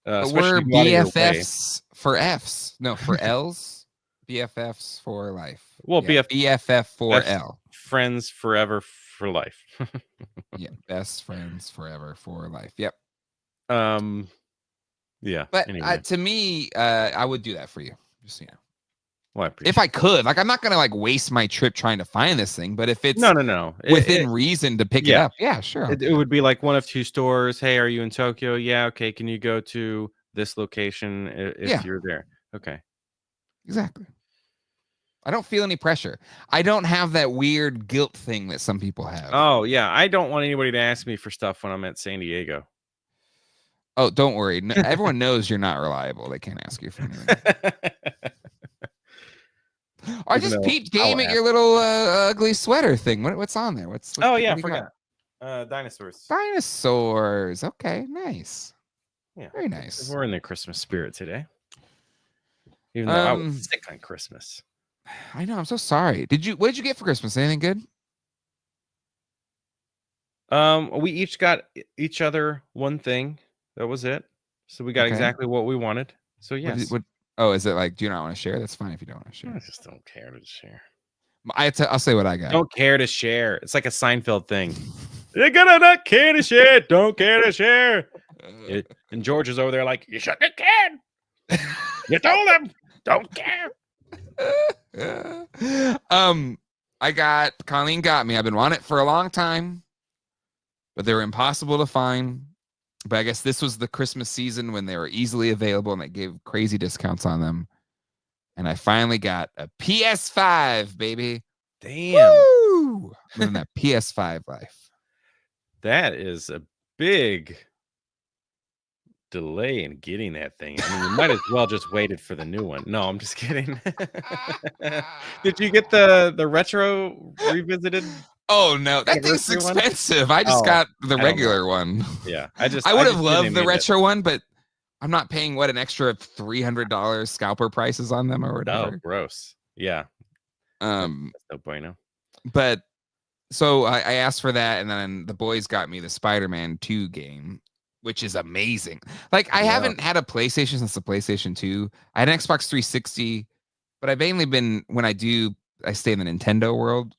But Especially we're if you go out of your way. BFFs for Fs. No, for Ls. BFFs for life. Well, yeah, BFF for F- L. Friends forever for life. Yeah, best friends forever for life. Yep. Yeah. But anyway. to me, I would do that for you. Just so you know. Well, I appreciate if I could, like, I'm not gonna like waste my trip trying to find this thing. But if it's no, within reason to pick it yeah. up, yeah, sure. It would be like one of two stores. Hey, are you in Tokyo? Yeah, okay. Can you go to this location if you're there? Okay. Exactly. I don't feel any pressure. I don't have that weird guilt thing that some people have. Oh, yeah. I don't want anybody to ask me for stuff when I'm at San Diego. Oh, don't worry. No, everyone knows you're not reliable. They can't ask you for anything. I just peeped game at your little ugly sweater thing. What's on there? Oh, yeah, I forgot. Dinosaurs. Dinosaurs. Okay, nice. Yeah. Very nice. We're in the Christmas spirit today. Even though I was sick on Christmas. I know. I'm so sorry. What did you get for Christmas? Anything good? We each got each other one thing. That was it. So we got exactly what we wanted. So yes. Oh, is it like, do you not want to share? That's fine if you don't want to share. I just don't care to share. I'll say what I got. Don't care to share. It's like a Seinfeld thing. You're gonna not care to share. Don't care to share. And George is over there like, you shouldn't have cared. You told him. Don't care. Colleen got me. I've been wanting it for a long time, but they were impossible to find. But I guess this was the Christmas season when they were easily available and they gave crazy discounts on them. And I finally got a PS5, baby. Damn. Woo! Living that PS5 life. That is a big delay in getting that thing. I mean, you might as well just waited for the new one. No, I'm just kidding. Did you get the retro revisited? Oh no, that thing's expensive. I just got the regular one. Yeah, I would have loved the retro one, but I'm not paying an extra $300 scalper prices on them or whatever. Oh, gross. Yeah. That's no bueno. But so I asked for that, and then the boys got me the Spider-Man 2 game, which is amazing. Like, I haven't had a PlayStation since the PlayStation 2. I had an Xbox 360, but I've mainly been, when I stay in the Nintendo world.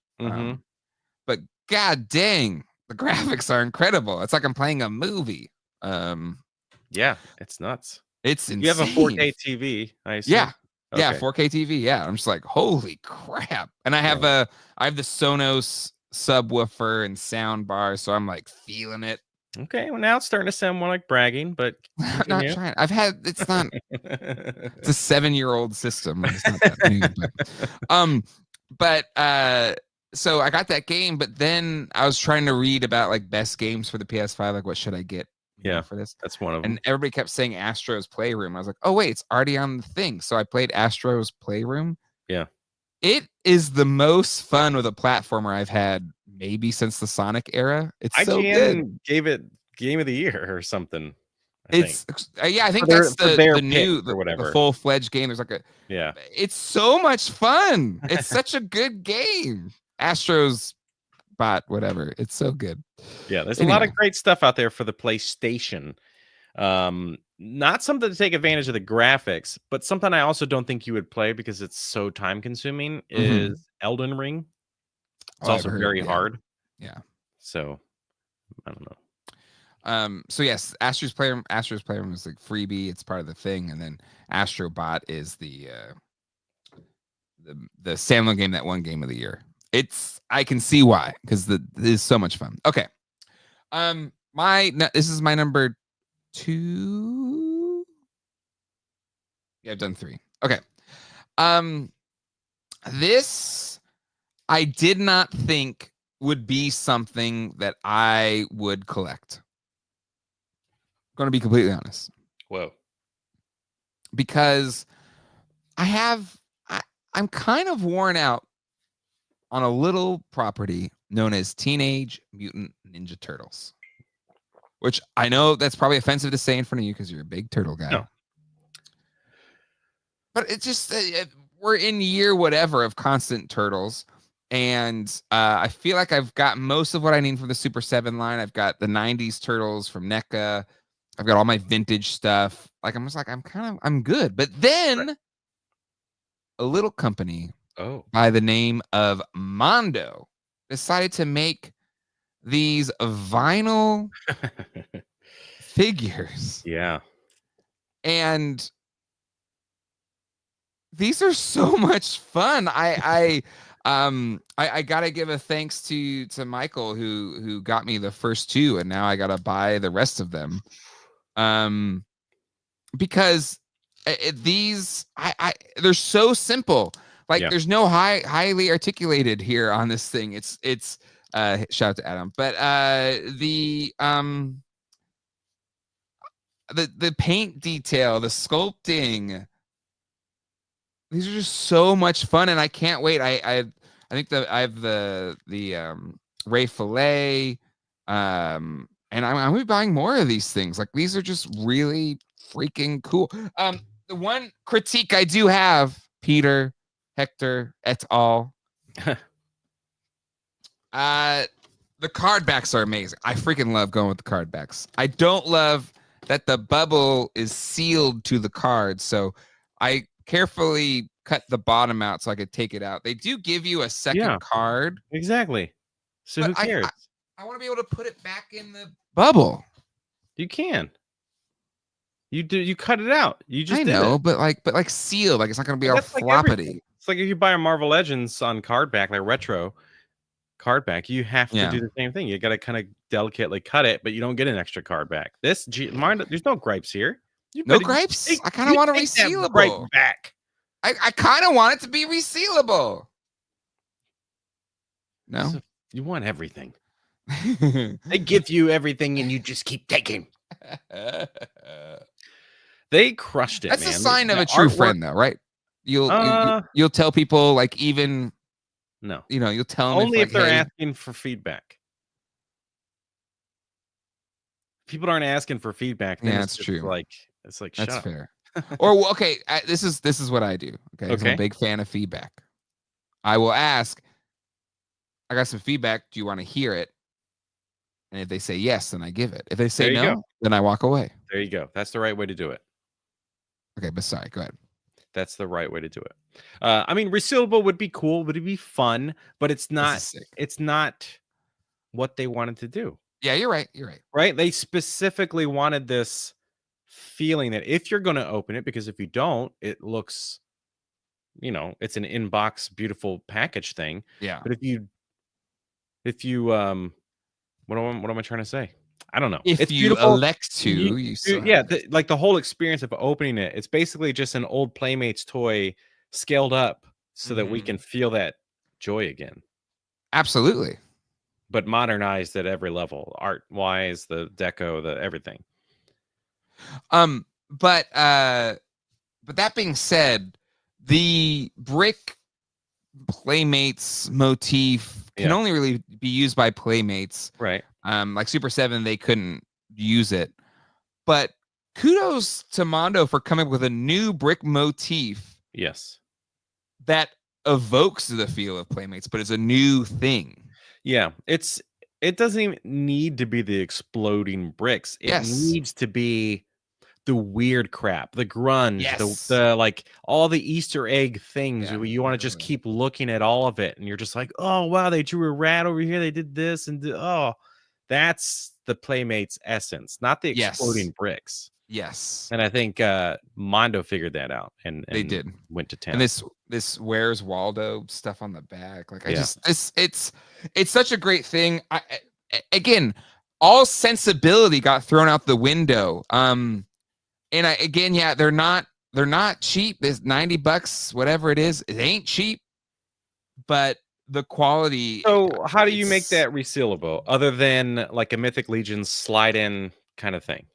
But god dang, the graphics are incredible. It's like I'm playing a movie. Yeah, it's nuts. It's insane. You have a 4K TV, I assume? Yeah. Okay. Yeah, 4K TV. Yeah. I'm just like, holy crap. And I have the Sonos subwoofer and sound bar, so I'm like feeling it. Okay, well now it's starting to sound more like bragging, but I'm not trying. It's not it's a 7-year-old system. It's not that new, but so I got that game, but then I was trying to read about like best games for the PS5, like what should I get for this? That's one of them. And everybody kept saying Astro's Playroom. I was like, oh wait, it's already on the thing. So I played Astro's Playroom. Yeah. It is the most fun with a platformer I've had maybe since the Sonic era. It's so good. Gave it Game of the Year or something. I think that's the new or whatever. The full-fledged game. There's like it's so much fun. It's such a good game. Astro's bot, whatever. It's so good. Yeah, there's a lot of great stuff out there for the PlayStation. Not something to take advantage of the graphics, but something I also don't think you would play because it's so time consuming is Elden Ring. It's also very hard. Yeah. So I don't know. So yes, Astro's Playroom is like freebie. It's part of the thing, and then Astrobot is the standalone game that won Game of the Year. I can see why, because it is so much fun. Okay. This is my number 2. Yeah, I've done 3. Okay. This I did not think would be something that I would collect. I'm going to be completely honest. Whoa. Because I'm kind of worn out on a little property known as Teenage Mutant Ninja Turtles. Which I know that's probably offensive to say in front of you because you're a big turtle guy. No. But it's just we're in year whatever of constant turtles, and I feel like I've got most of what I need from the Super 7 line. I've got the 90s turtles from NECA. I've got all my vintage stuff. Like I'm good. But then a little company by the name of Mondo decided to make these vinyl figures. Yeah. And these are so much fun. I gotta give a thanks to Michael who got me the first two, and now I gotta buy the rest of them. Because these they're so simple. Like there's no highly articulated here on this thing. It's shout out to Adam. But the paint detail, the sculpting, these are just so much fun, and I can't wait. I think that I have the Ray Fillet, and I'm gonna be buying more of these things. Like these are just really freaking cool. The one critique I do have, Peter, Hector, et al. The card backs are amazing. I freaking love going with the card backs. I don't love that the bubble is sealed to the card, so I carefully cut the bottom out so I could take it out. They do give you a second card. Exactly. So who cares? I want to be able to put it back in the bubble. You can. You cut it out. You just but like sealed. Like it's not gonna be all floppity. It's like if you buy a Marvel Legends on card back, like retro card back, you have to do the same thing. You got to kind of delicately cut it, but you don't get an extra card back. There's no gripes here. No gripes. I kind of want a resealable back. I kind of want it to be resealable. No, so you want everything. They give you everything, and you just keep taking. They crushed it. That's man. a sign of a true friend, though, right? You'll tell people like even. No, you'll tell them only if they're asking for feedback. People aren't asking for feedback. Then that's true. It's like that's shut fair. Or okay, this is what I do. Okay, I'm a big fan of feedback. I will ask. I got some feedback. Do you want to hear it? And if they say yes, then I give it. If they say no, then I walk away. There you go. That's the right way to do it. Okay, but sorry, go ahead. That's the right way to do it. I mean, resealable would be cool, would it be fun, but it's not. It's not what they wanted to do. Yeah, you're right. You're right. Right? They specifically wanted this feeling that if you're going to open it, because if you don't, it looks, it's an inbox, beautiful package thing. Yeah. But if you, what am I trying to say? I don't know. If it's you beautiful. elect to, like the whole experience of opening it, it's basically just an old Playmates toy scaled up so that we can feel that joy again. Absolutely. But modernized at every level, art wise, the deco, the everything. But that being said, the brick Playmates motif can only really be used by Playmates. Right. Like Super 7, they couldn't use it. But kudos to Mondo for coming up with a new brick motif. Yes. That evokes the feel of Playmates, but it's a new thing. Yeah. It doesn't even need to be the exploding bricks. It needs to be the weird crap, the grunge, the like all the Easter egg things. You want to just keep looking at all of it, and you're just like, oh wow, they drew a rat over here, they did this, and that's the Playmates essence, not the exploding bricks. Yes. And I think Mondo figured that out, and they did went to 10. And this Where's Waldo stuff on the back, like it's such a great thing. Again, all sensibility got thrown out the window. And they're not they're not cheap. There's $90, whatever it is. It ain't cheap, but the quality. So how do you make it's- that resealable other than like a Mythic Legion slide in kind of thing?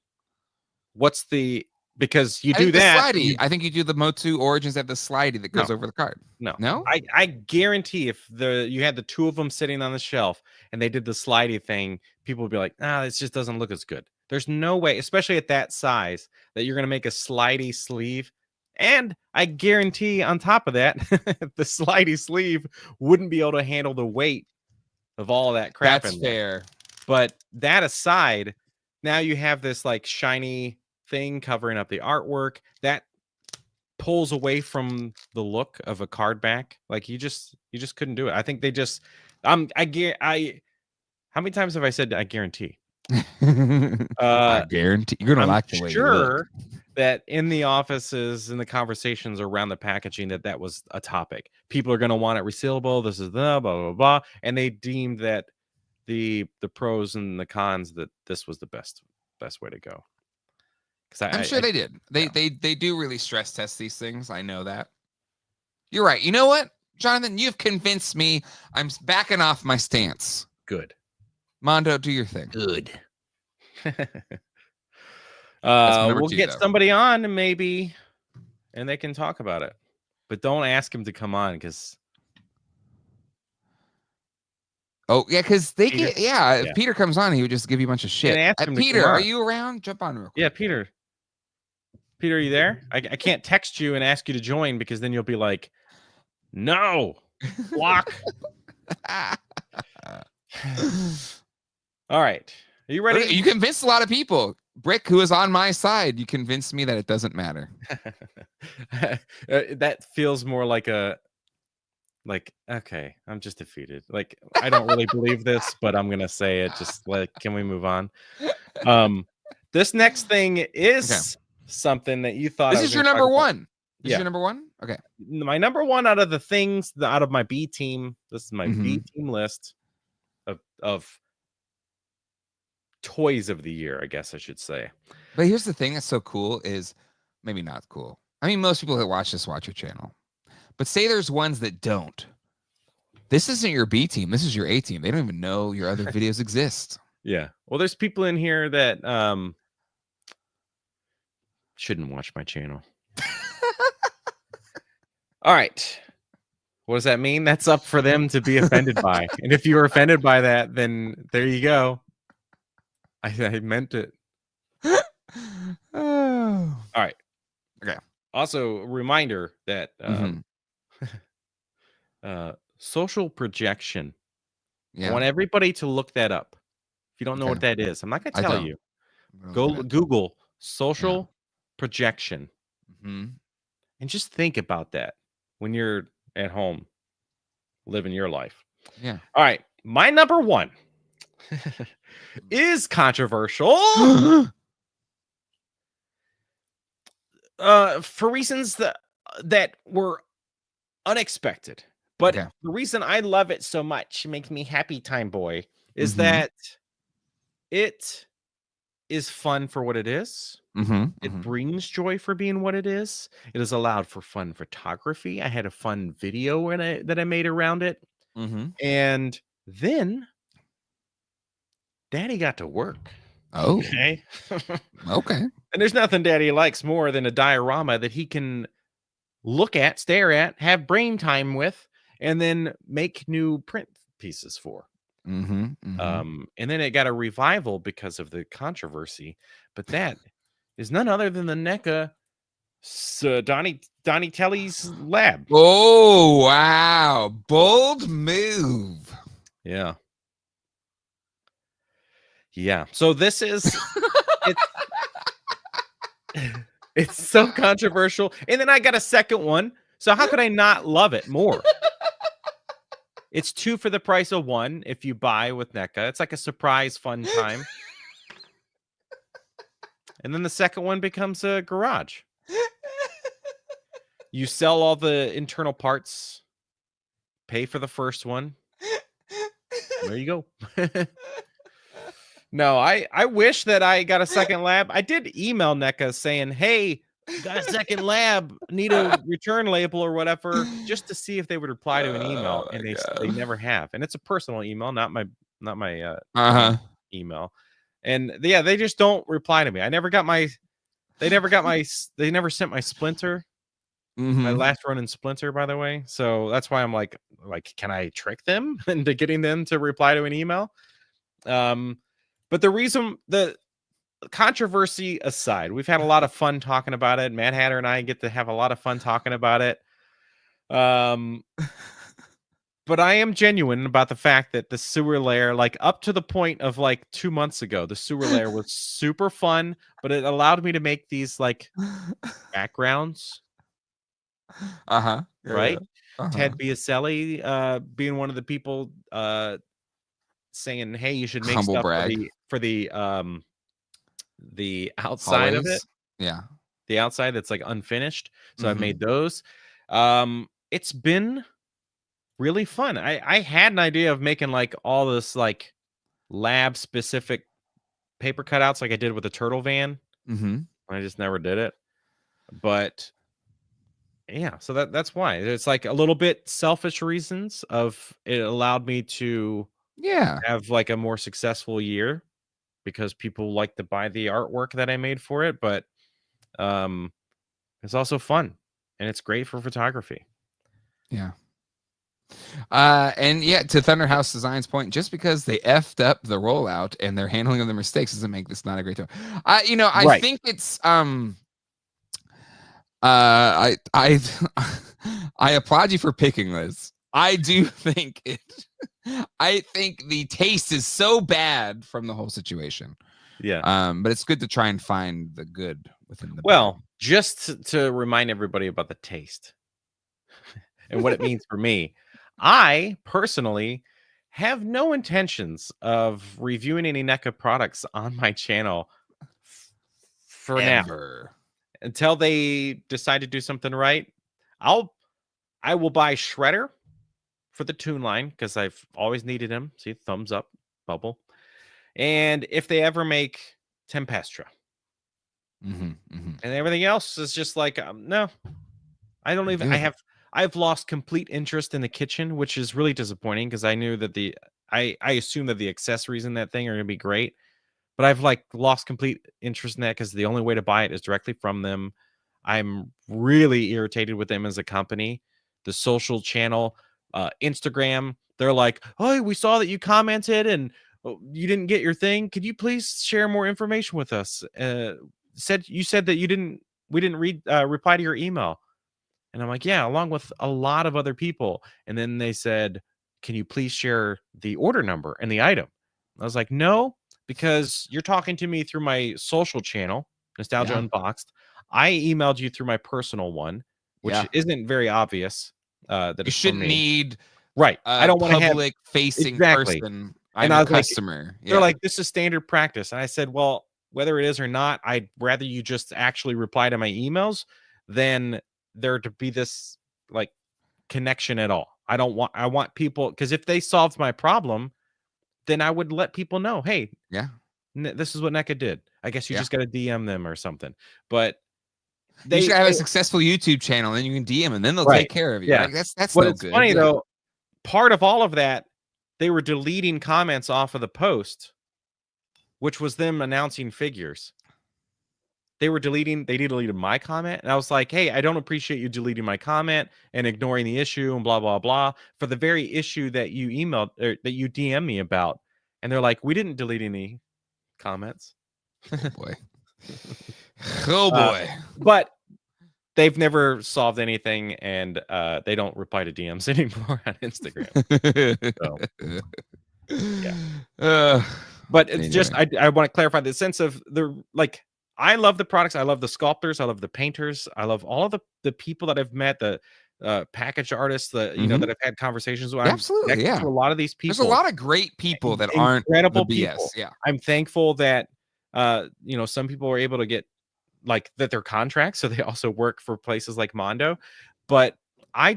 What's the because you I do think the that slidey. I think you do the Motu Origins at the slidey that goes No. over the card. No. No? I guarantee if you had the two of them sitting on the shelf and they did the slidey thing, people would be like, this just doesn't look as good. There's no way, especially at that size, that you're gonna make a slidey sleeve. And I guarantee on top of that, the slidey sleeve wouldn't be able to handle the weight of all that crap That's in there. fair. But that aside, now you have this like shiny thing covering up the artwork that pulls away from the look of a card back. Like you just couldn't do it. I think they just how many times have I said I guarantee? I guarantee you're gonna I'm like the way you look. sure that in the offices, in the conversations around the packaging, that was a topic. People are going to want it resealable. This is the blah blah blah, and they deemed that the pros and the cons that this was the best way to go. Because I'm sure they did. They do really stress test these things. I know that. You're right. You know what, Jonathan? You've convinced me. I'm backing off my stance. Good. Mondo, do your thing. Good. number We'll two, get though. somebody on maybe, and they can talk about it. But don't ask him to come on because Yeah, because they Peter? get if Yeah. Peter comes on, he would just give you a bunch of shit. ask him to come Peter, are on. you around? Jump on real quick. Yeah, Peter. Peter, are you there? I can't text you and ask you to join because then you'll be like, no, block. All right. Are you ready? You convinced a lot of people. Brick, who is on my side, you convinced me that it doesn't matter. That feels more like okay, I'm just defeated. Like I don't really believe this, but I'm gonna say it. Just like, can we move on? This next thing is something that you thought This is your number one. This is Yeah. your number one? Okay. My number one out of the things out of my B team. This is my B team list of toys of the year, I guess I should say. But here's the thing that's so cool is maybe not cool. I mean, most people that watch this watch your channel. But say there's ones that don't. This isn't your B team. This is your A team. They don't even know your other videos exist. Yeah. Well, there's people in here that shouldn't watch my channel. All right. What does that mean? That's up for them to be offended by. And if you were offended by that, then there you go. I meant it. Oh. All right. Okay. Also, a reminder that social projection. Yeah. I want everybody to look that up. If you don't know what that is, I'm not going to tell you. Go Google social projection and just think about that when you're at home living your life. Yeah. All right. My number one is controversial for reasons that were unexpected. But the reason I love it so much, it makes me happy time boy, is that it is fun for what it is. It brings joy for being what it is. It is allowed for fun photography. I had a fun video that I made around it. And then Daddy got to work. Oh. Okay. Okay. And there's nothing Daddy likes more than a diorama that he can look at, stare at, have brain time with, and then make new print pieces for. And then it got a revival because of the controversy, but that is none other than the NECA Donnie Telly's lab. Oh, wow. Bold move. Yeah. Yeah. So this is it's so controversial. And then I got a second one. So how could I not love it more? It's 2 for the price of 1 if you buy with NECA. It's like a surprise fun time. And then the second one becomes a garage. You sell all the internal parts, pay for the first one. There you go. No, I wish that I got a second lab. I did email NECA saying, hey, got a second lab, need a return label or whatever, just to see if they would reply to an email, Oh and my they God. never have. And it's a personal email, not my Uh-huh. email. And yeah, they just don't reply to me. They never sent my Splinter, my Mm-hmm. last run in Splinter, by the way. So that's why I'm like, can I trick them into getting them to reply to an email? But the controversy aside, we've had a lot of fun talking about it. Mad Hatter and I get to have a lot of fun talking about it. But I am genuine about the fact that the sewer layer, like up to the point of like 2 months ago, the sewer layer was super fun, but it allowed me to make these like backgrounds, Uh-huh. Yeah, yeah. right? Uh-huh. Ted Biaselli being one of the people saying, "Hey, you should make Humble stuff brag. for the outside of it, Hallways. Yeah. the outside that's like unfinished." So I've Mm-hmm. made those. It's been really fun. I had an idea of making like all this like lab specific paper cutouts like I did with the turtle van. Mm-hmm. I just never did it. But yeah, so that's why. It's like a little bit selfish reasons of it allowed me to Yeah. have like a more successful year because people like to buy the artwork that I made for it, but it's also fun and it's great for photography. Yeah. And yeah, to Thunderhouse Design's point, just because they effed up the rollout and their handling of the mistakes doesn't make this not a great toy. I Right. think it's I I applaud you for picking this. I do think it I think the taste is so bad from the whole situation. Yeah. But it's good to try and find the good within the Well, just to remind everybody about the taste and what it means for me, I personally have no intentions of reviewing any NECA products on my channel for now ever. until they decide to do something right. I will buy Shredder for the Toon line because I've always needed him. See, thumbs up, bubble. And if they ever make Tempestra, and everything else is just like no, I don't even. Good. I've lost complete interest in the kitchen, which is really disappointing because I knew that I assume that the accessories in that thing are going to be great, but I've like lost complete interest in that because the only way to buy it is directly from them. I'm really irritated with them as a company. The social channel, Instagram, they're like, "Oh, we saw that you commented and you didn't get your thing. Could you please share more information with us?" You said that we didn't reply to your email. And I'm like, yeah, along with a lot of other people. And then they said, can you please share the order number and the item? I was like, no, because you're talking to me through my social channel, Nostalgia Yeah. Unboxed. I emailed you through my personal one, which Yeah. isn't very obvious that You it's from shouldn't me. need Right. I a don't want to have public facing exactly. person. And I'm I a was like, customer. they're Yeah. like, this is standard practice. And I said, well, whether it is or not, I'd rather you just actually reply to my emails than there to be this like connection at all. I want people, because if they solved my problem, then I would let people know, hey, Yeah. this is what NECA did. I guess you Yeah. just got to DM them or something. But You should have a successful YouTube channel, and then you can DM, and then they'll right. take care of you. Yeah. Like that's But no it's good. funny Yeah. though, part of all of that, they were deleting comments off of the post, which was them announcing figures. They deleted my comment. And I was like, hey, I don't appreciate you deleting my comment and ignoring the issue and blah, blah, blah for the very issue that you emailed or that you DM me about. And they're like, we didn't delete any comments. Oh boy. Oh boy. But they've never solved anything and they don't reply to DMs anymore on Instagram. So, yeah. But it's just I want to clarify the sense of the like I love the products, I love the sculptors, I love the painters, I love all of the people that I've met, the package artists, that that I've had conversations with. Absolutely, I'm connected to a lot of these people. There's a lot of great people that aren't incredible the BS. people. Yeah. I'm thankful that some people are able to get like that their contracts, so they also work for places like Mondo. But I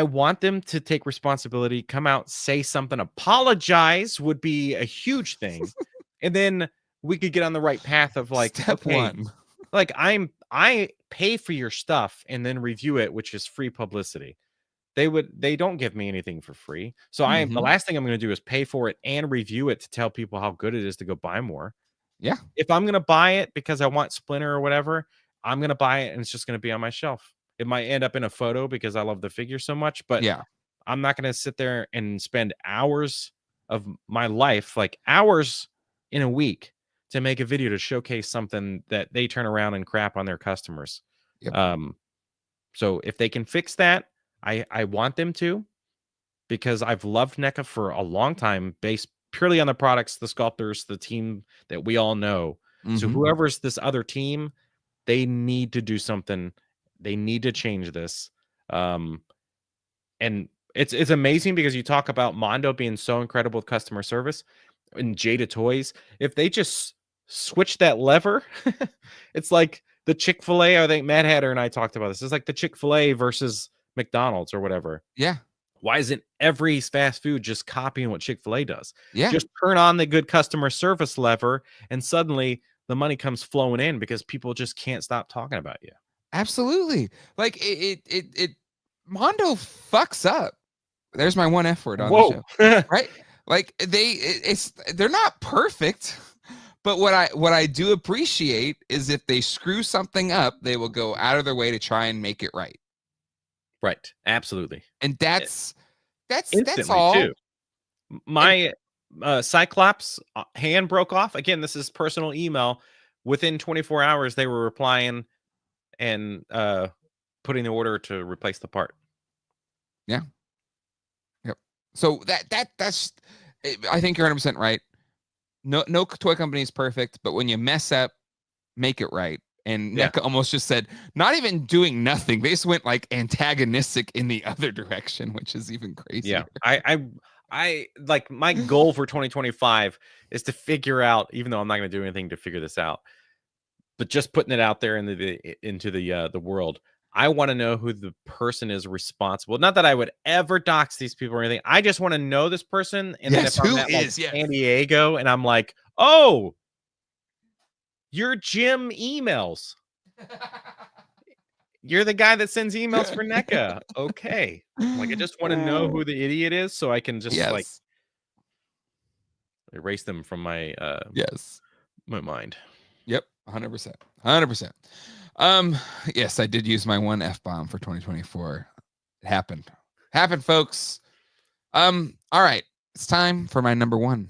want them to take responsibility, come out, say something, apologize would be a huge thing. And then we could get on the right path of like, Step okay, one. like I pay for your stuff and then review it, which is free publicity. They don't give me anything for free. So the Mhm. last thing I'm going to do is pay for it and review it to tell people how good it is to go buy more. Yeah. If I'm going to buy it because I want Splinter or whatever, I'm going to buy it and it's just going to be on my shelf. It might end up in a photo because I love the figure so much, but Yeah. I'm not going to sit there and spend hours of my life, like hours in a week, to make a video to showcase something that they turn around and crap on their customers. Yep. So if they can fix that, I want them to, because I've loved NECA for a long time based purely on the products, the sculptors, the team that we all know. So Mhm. whoever's this other team, they need to do something. They need to change this. And it's amazing because you talk about Mondo being so incredible with customer service and Jada Toys. If they just switch that lever, it's like the Chick-fil-A. I think Mad Hatter and I talked about this. It's like the Chick-fil-A versus McDonald's or whatever. Yeah. Why isn't every fast food just copying what Chick-fil-A does? Yeah. Just turn on the good customer service lever, and suddenly the money comes flowing in because people just can't stop talking about you. Absolutely. Like it Mondo fucks up. There's my one F word on the show. Right? Like they're not perfect, but what I do appreciate is if they screw something up, they will go out of their way to try and make it right. Right. Absolutely. And that's Instantly all. too. My Cyclops hand broke off. Again, this is personal email. Within 24 hours, they were replying and putting the order to replace the part. Yeah. Yep. So that's I think you're 100% right. No toy company is perfect, but when you mess up, make it right. And NECA almost just said, not even doing nothing. They just went like antagonistic in the other direction, which is even crazier. Yeah. I like, my goal for 2025 is to figure out, even though I'm not going to do anything to figure this out, but just putting it out there into the world. I want to know who the person is responsible. Not that I would ever dox these people or anything. I just want to know this person. And Yes, then if I'm who at like is, yes. San Diego and I'm like, oh, you're Jim emails. You're the guy that sends emails for NECA. Okay. Like, I just want to know who the idiot is so I can just like erase them from my my mind. Yep, 100%. 100%. Yes, I did use my one F-bomb for 2024. It happened. Happened, folks. All right. It's time for my number one.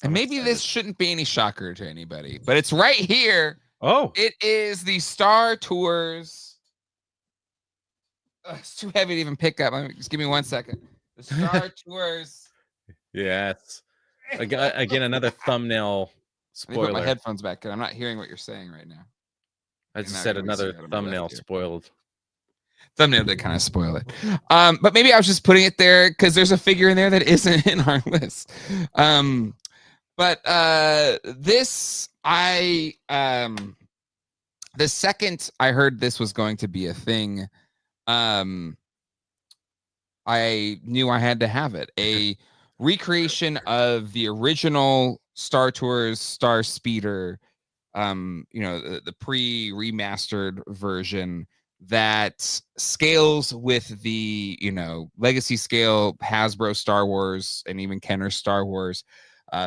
And maybe this shouldn't be any shocker to anybody, but it's right here. Oh, it is the Star Tours. It's too heavy to even pick up. Just give me 1 second. The Star Tours. Yes. Again, another thumbnail spoiler. Let me put my headphones back because I'm not hearing what you're saying right now. I just said another thumbnail spoiled. Thumbnail did kind of spoil it. But maybe I was just putting it there because there's a figure in there that isn't in our list. But this, the second I heard this was going to be a thing, I knew I had to have it. A recreation of the original Star Tours Star Speeder, the pre-remastered version that scales with the, legacy scale Hasbro Star Wars and even Kenner Star Wars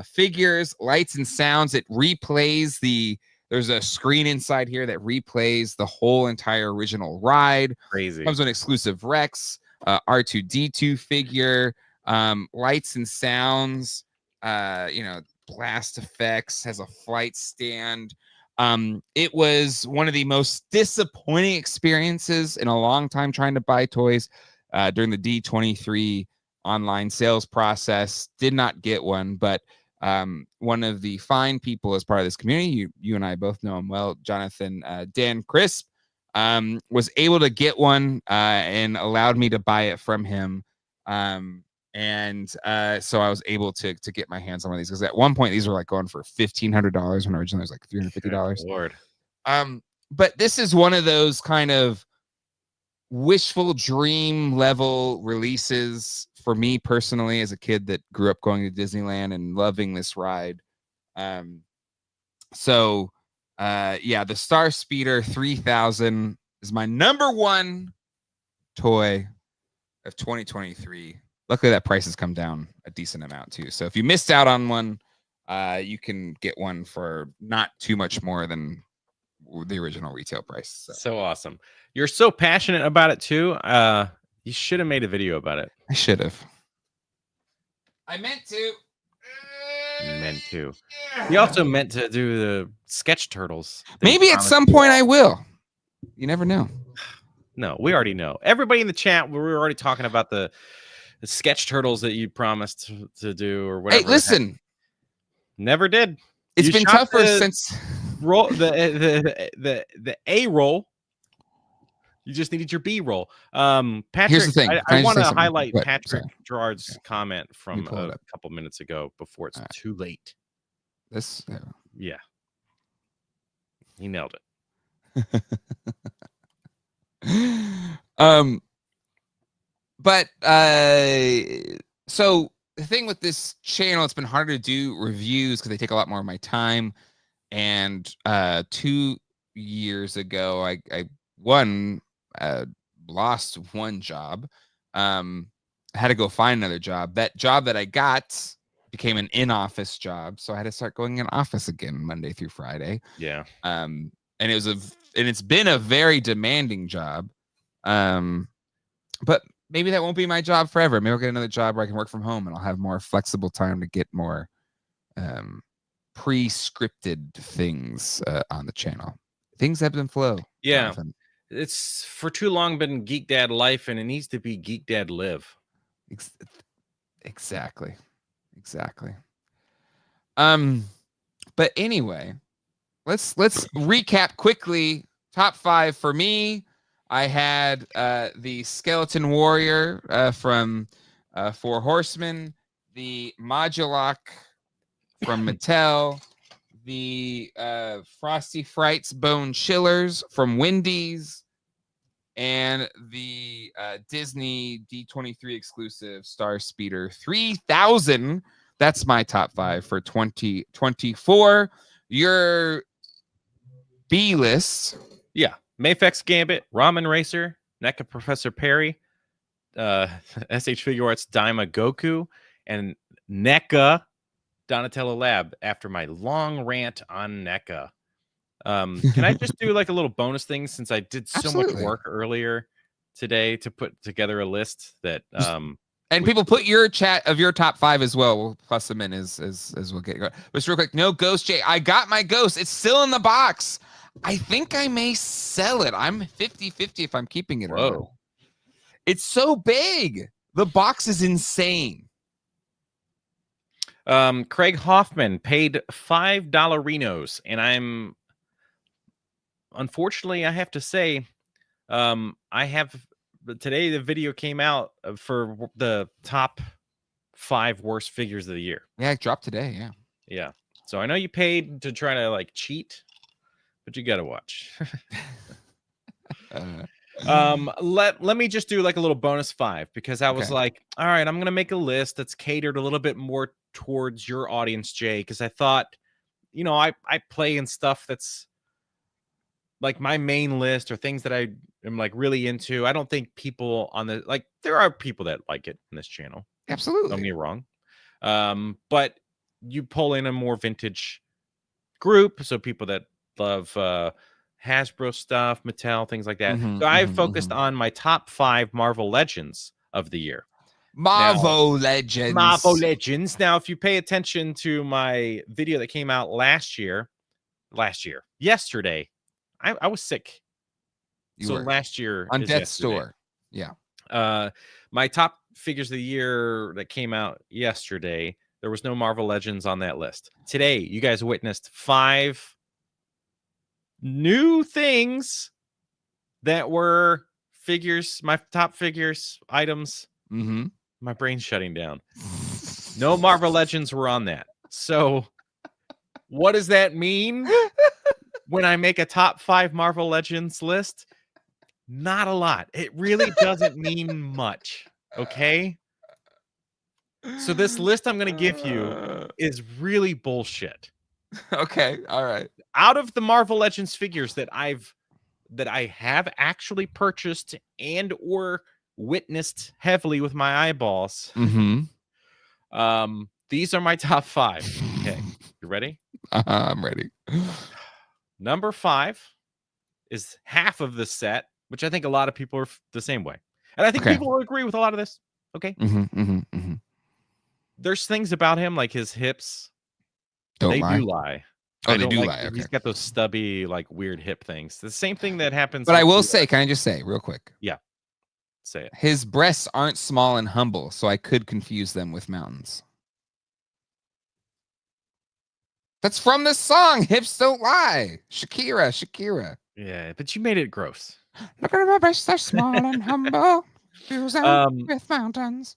figures, lights and sounds. It replays there's a screen inside here that replays the whole entire original ride. Crazy. Comes with an exclusive Rex, R2-D2 figure, lights and sounds, blast effects, has a flight stand. It was one of the most disappointing experiences in a long time trying to buy toys during the D23 online sales process. Did not get one, but one of the fine people as part of this community, you and I both know him well, Jonathan Dan Crisp, was able to get one and allowed me to buy it from him. So I was able to get my hands on one of these because at one point these were like going for $1,500 when originally it was like $350. Lord. But this is one of those kind of wishful dream level releases for me personally as a kid that grew up going to Disneyland and loving this ride. Yeah, the Star Speeder 3000 is my #1 toy of 2023. Luckily, that price has come down a decent amount too. So if you missed out on one, you can get one for not too much more than the original retail price. So awesome. You're so passionate about it too. You should have made a video about it. I should have. I meant to. You also meant to do the sketch turtles. Maybe at some point I will. You never know. No, we already know. Everybody in the chat, we were already talking about the sketch turtles that you promised to do or whatever. Hey, listen. Never did. It's been tougher since roll the A roll. You just needed your B roll. Patrick, here's the thing. I want to highlight Patrick Gerard's comment from a couple minutes ago before it's too late. This, yeah, he nailed it. But so the thing with this channel, it's been harder to do reviews because they take a lot more of my time. And 2 years ago, I lost one job. I had to go find another job. That job that I got became an in-office job, so I had to start going in office again Monday through Friday. Yeah. And it's been a very demanding job. But maybe that won't be my job forever. Maybe I'll get another job where I can work from home and I'll have more flexible time to get more pre-scripted things on the channel. Things ebb and flow. Yeah. Often. It's for too long been Geek Dad life, and it needs to be Geek Dad live. Exactly. But anyway, let's recap quickly. Top 5 for me. I had the Skeleton Warrior from Four Horsemen, the Modulock from Mattel, the Frosty Frights Bone Chillers from Wendy's, and the Disney D23 exclusive Star Speeder 3000. That's my top 5 for 2024. Your B list. Yeah. Mayfex Gambit, Ramen Racer, NECA Professor Perry, SH Figure Arts Daima Goku, and NECA Donatello Lab after my long rant on NECA. Can I just do like a little bonus thing since I did so much work earlier today to put together a list that and people put your chat of your top 5 as well. We'll plus them in as we'll get going. Just real quick, no Ghost Jay. I got my Ghost. It's still in the box. I think I may sell it. I'm 50-50 if I'm keeping it. Whoa. Or not. It's so big. The box is insane. Craig Hoffman paid $5 Renos, and I'm unfortunately I have to say today the video came out for the top 5 worst figures of the year. Yeah, it dropped today. Yeah. So I know you paid to try to like cheat, but you gotta watch. Let me just do like a little bonus 5 because I was like, all right, I'm gonna make a list that's catered a little bit more towards your audience, Jay, because I thought, I play in stuff that's like my main list or things that I am like really into. I don't think people on the there are people that like it in this channel. Absolutely. Don't get me wrong. But you pull in a more vintage group, so people that love Hasbro stuff, Mattel, things like that. So I've focused on my top 5 Marvel Legends of the year. Marvel Legends. Now, if you pay attention to my video that came out yesterday, I was sick. Last year on Death's Door. Yeah. My top figures of the year that came out yesterday, there was no Marvel Legends on that list. Today, you guys witnessed 5 new things that were figures, my top figures, items. My brain's shutting down. No Marvel Legends were on that. So what does that mean when I make a top 5 Marvel Legends list? Not a lot. It really doesn't mean much. Okay. So this list I'm going to give you is really bullshit. Okay. All right. Out of the Marvel Legends figures that I have actually purchased and or witnessed heavily with my eyeballs, Mm-hmm. these are my top 5. Okay, you ready? I'm ready. Number 5 is half of the set, which I think a lot of people are the same way. And I think Okay. people will agree with a lot of this. Okay. Mm-hmm. Mm-hmm. Mm-hmm. There's things about him, like his hips. Don't They lie. do lie. Oh, I they don't do like lie. Okay. he's got those stubby, like weird hip things. The same thing that happens But I with will the, say, can I just say real quick? yeah, say it. His breasts aren't small and humble, so I could confuse them with mountains. That's from the song "Hips Don't Lie." Shakira. Yeah, but you made it gross. Look at my breasts, they're small and humble. Confuse them Um, with mountains.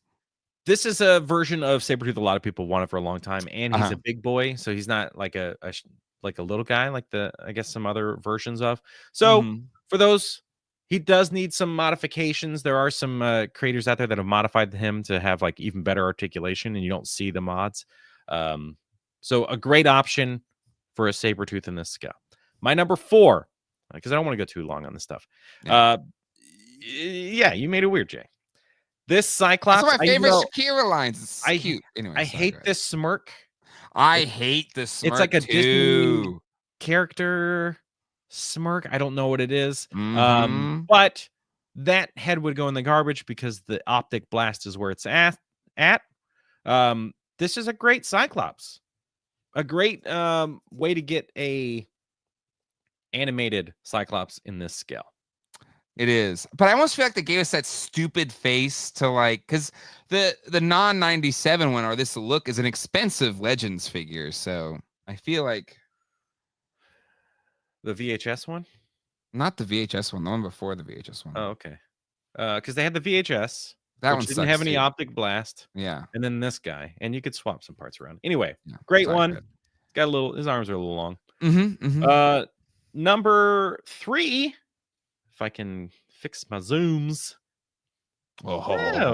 this is a version of Sabretooth a lot of people wanted for a long time, and he's Uh-huh. a big boy, so he's not like like a little guy like I guess some other versions of. So Mhm. for those, he does need some modifications. There are some creators out there that have modified him to have like even better articulation, and you don't see the mods. So a great option for a Sabretooth in this scale. My number 4, because I don't want to go too long on this stuff. Yeah. Yeah, you made it weird, Jay. This Cyclops, That's one of my favorite know, Shakira lines. It's I cute. Anyway, I sorry, hate go ahead. this smirk. I hate the smirk It's like a Disney too. character smirk. I don't know what it is. Mhm. But that head would go in the garbage because the optic blast is where it's at. This is a great Cyclops. A great way to get a animated Cyclops in this scale. It is. But I almost feel like they gave us that stupid face to like, because the non 97 one or this look is an expensive Legends figure. So I feel like The VHS one? not the VHS one, the one before the VHS one. Oh, okay. Because they had the VHS, That which one didn't sucks have any too. optic blast, Yeah. and then this guy, and you could swap some parts around. Anyway, Yeah. great Sorry, one. go ahead. Got a little. His arms are a little long. Mm-hmm. Mm-hmm. Number 3, if I can fix my zooms. Oh,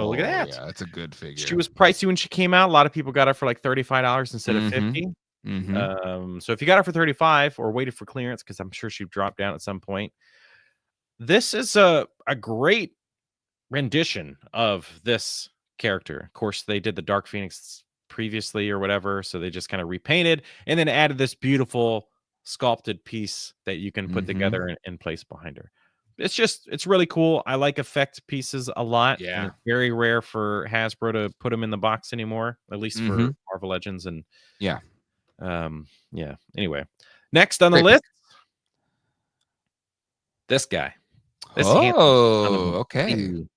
look at that. Yeah, that's a good figure. She was pricey when she came out. A lot of people got her for like $35 instead of Mhm. 50. Mm-hmm. So if you got her for 35 or waited for clearance, because I'm sure she dropped down at some point, this is a great rendition of this character. Of course, they did the Dark Phoenix previously or whatever, so they just kind of repainted and then added this beautiful sculpted piece that you can put Mhm. together and place behind her. It's really cool. I like effect pieces a lot. And Yeah. it's very rare for Hasbro to put them in the box anymore, at least for Mhm. Marvel Legends. And Yeah. yeah. Anyway, next on the Great list, this guy. This handsome son of Oh, a okay. B.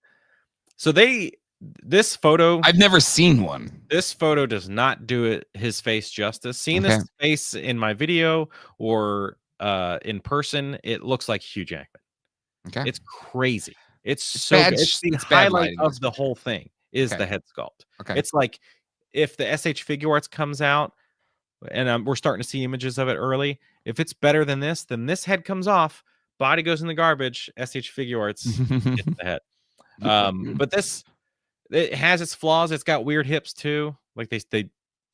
So this photo I've never seen one. This photo does not do it his face justice. Seeing Okay. this face in my video or in person, it looks like Hugh Jackman. Okay. It's crazy. It's so bad good. It's the it's bad highlight lighting of this the picture. whole thing is Okay. the head sculpt. Okay. It's like if the SH Figure Arts comes out and we're starting to see images of it early. If it's better than this head comes off, body goes in the garbage. SH Figure Arts gets the head. But this it has its flaws. It's got weird hips too. Like they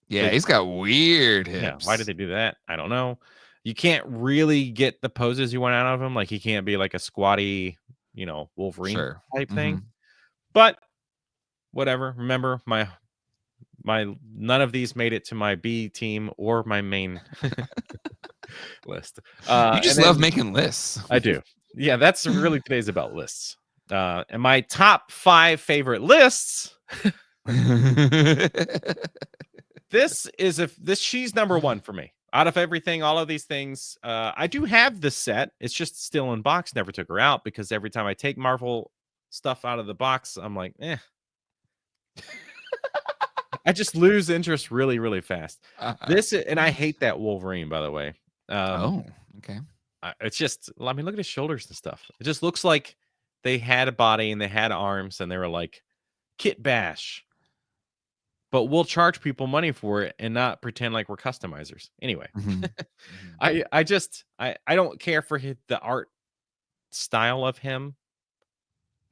Yeah, he's got weird hips. yeah, why did they do that? I don't know. You can't really get the poses you want out of him. Like he can't be like a squatty, Wolverine Sure. type thing. Mhm. But whatever. Remember, my none of these made it to my B team or my main list. You just and love then making lists. I do. Yeah, that's really today's about lists. And my top 5 favorite lists. She's number 1 for me. Out of everything, all of these things, I do have this set. It's just still in box. Never took her out because every time I take Marvel stuff out of the box, I'm like, eh. I just lose interest really, really fast. And I hate that Wolverine, by the way. Oh, okay. It's just, I mean, look at his shoulders and stuff. It just looks like they had a body and they had arms and they were like, kit bash. But we'll charge people money for it and not pretend like we're customizers. Anyway, Mhm. I don't care for the art style of him.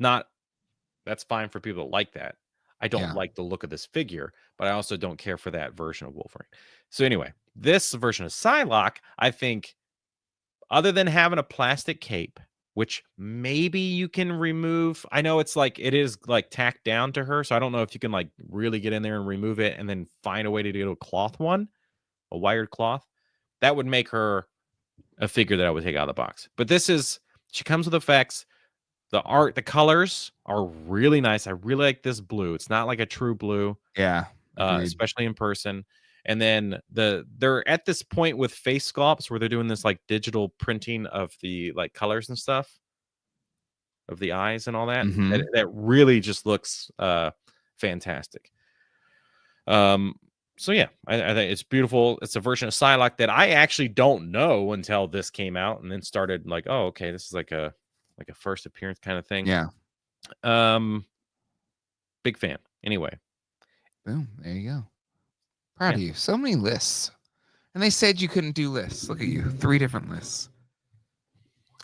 That's fine for people that like that. I don't Yeah. like the look of this figure, but I also don't care for that version of Wolverine. So anyway, this version of Psylocke, I think, other than having a plastic cape, which maybe you can remove. I know it's like it is like tacked down to her, so I don't know if you can like really get in there and remove it and then find a way to do a cloth one, a wired cloth. That would make her a figure that I would take out of the box. But this is, she comes with effects. The art, the colors are really nice. I really like this blue. It's not like a true blue. Yeah. Especially in person. And then they're at this point with face sculpts where they're doing this like digital printing of the like colors and stuff of the eyes and all that. That really just looks fantastic. So yeah, I think it's beautiful. It's a version of Psylocke that I actually don't know until this came out, and then started like, oh, okay, this is like a first appearance kind of thing. Yeah. Big fan. Anyway. Boom. There you go. Proud of you. So many lists. And they said you couldn't do lists. Look at you. 3 different lists.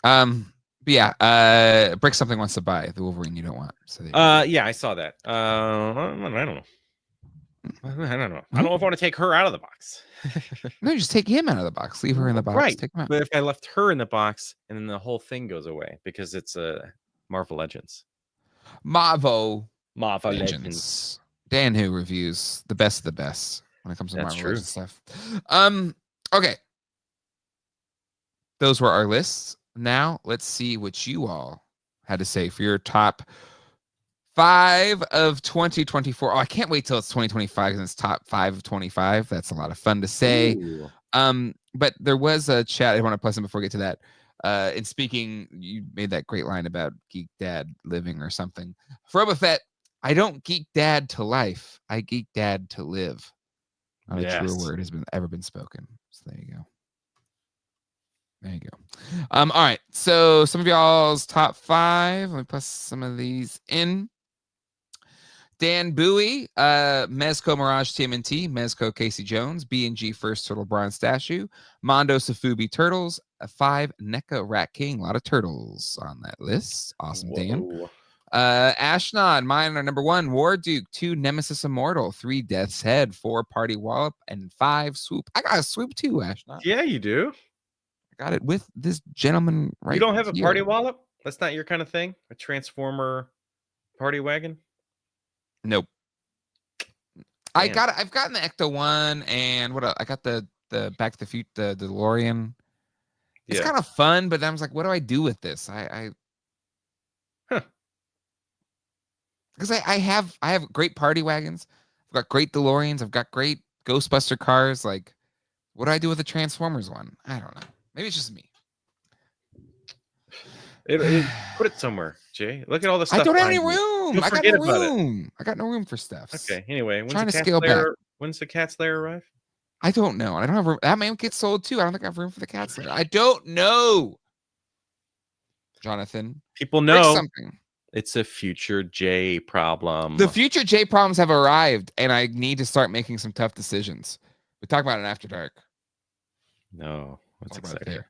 But yeah, Brick Something wants to buy the Wolverine you don't want. So yeah, I saw that. I don't know. I don't know. I don't know if I want to take her out of the box. No, just take him out of the box. Leave her in the box. Right. Take him out. But if I left her in the box and then the whole thing goes away because it's a Marvel Legends. Marvel Legends. Dan Who reviews the best of the best when it comes to Marvel Legends stuff. Okay. Those were our lists. Now let's see what you all had to say for your top 5 of 2024. Oh, I can't wait till it's 2025 because it's top 5 of 25. That's a lot of fun to say. Ooh. But there was a chat. I want to plus in before we get to that. In speaking, you made that great line about Geek Dad living or something. Froba Fett, I don't geek dad to life. I geek dad to live. Not a truer word has ever been spoken. So there you go. There you go. All right. So some of y'all's top 5. Let me plus some of these in. Dan Bowie, Mezco Mirage TMNT, Mezco Casey Jones, B&G First Turtle Bronze Statue, Mondo Safubi Turtles, 5 NECA Rat King. A lot of turtles on that list. Awesome, Dan. Ashnod, mine are number 1, War Duke, 2, Nemesis Immortal, 3, Death's Head, 4, Party Wallop, and 5, Swoop. I got a Swoop too, Ashnod. Yeah, you do. I got it with this gentleman right You don't have here. a Party Wallop? That's not your kind of thing? A Transformer party wagon? Nope. I've gotten the Ecto one, and what else? I got the Back to the Future, the DeLorean. It's kind of fun, but I was like, what do I do with this? Because I have great party wagons. I've got great DeLoreans. I've got great Ghostbuster cars. Like, what do I do with the Transformers one? I don't know. Maybe it's just me. Put it somewhere, Jay. Look at all the stuff. I don't have any room. I got no room. I got no room for stuff. Okay. Anyway, Trying to scale back. When's the Cat Slayer arrive? I don't know. I don't have room. That man gets sold too. I don't think I have room for the Cat Slayer. I don't know. Jonathan. People know something. It's a future J problem. The future J problems have arrived, and I need to start making some tough decisions. We talk about it After Dark. No, that's exciting.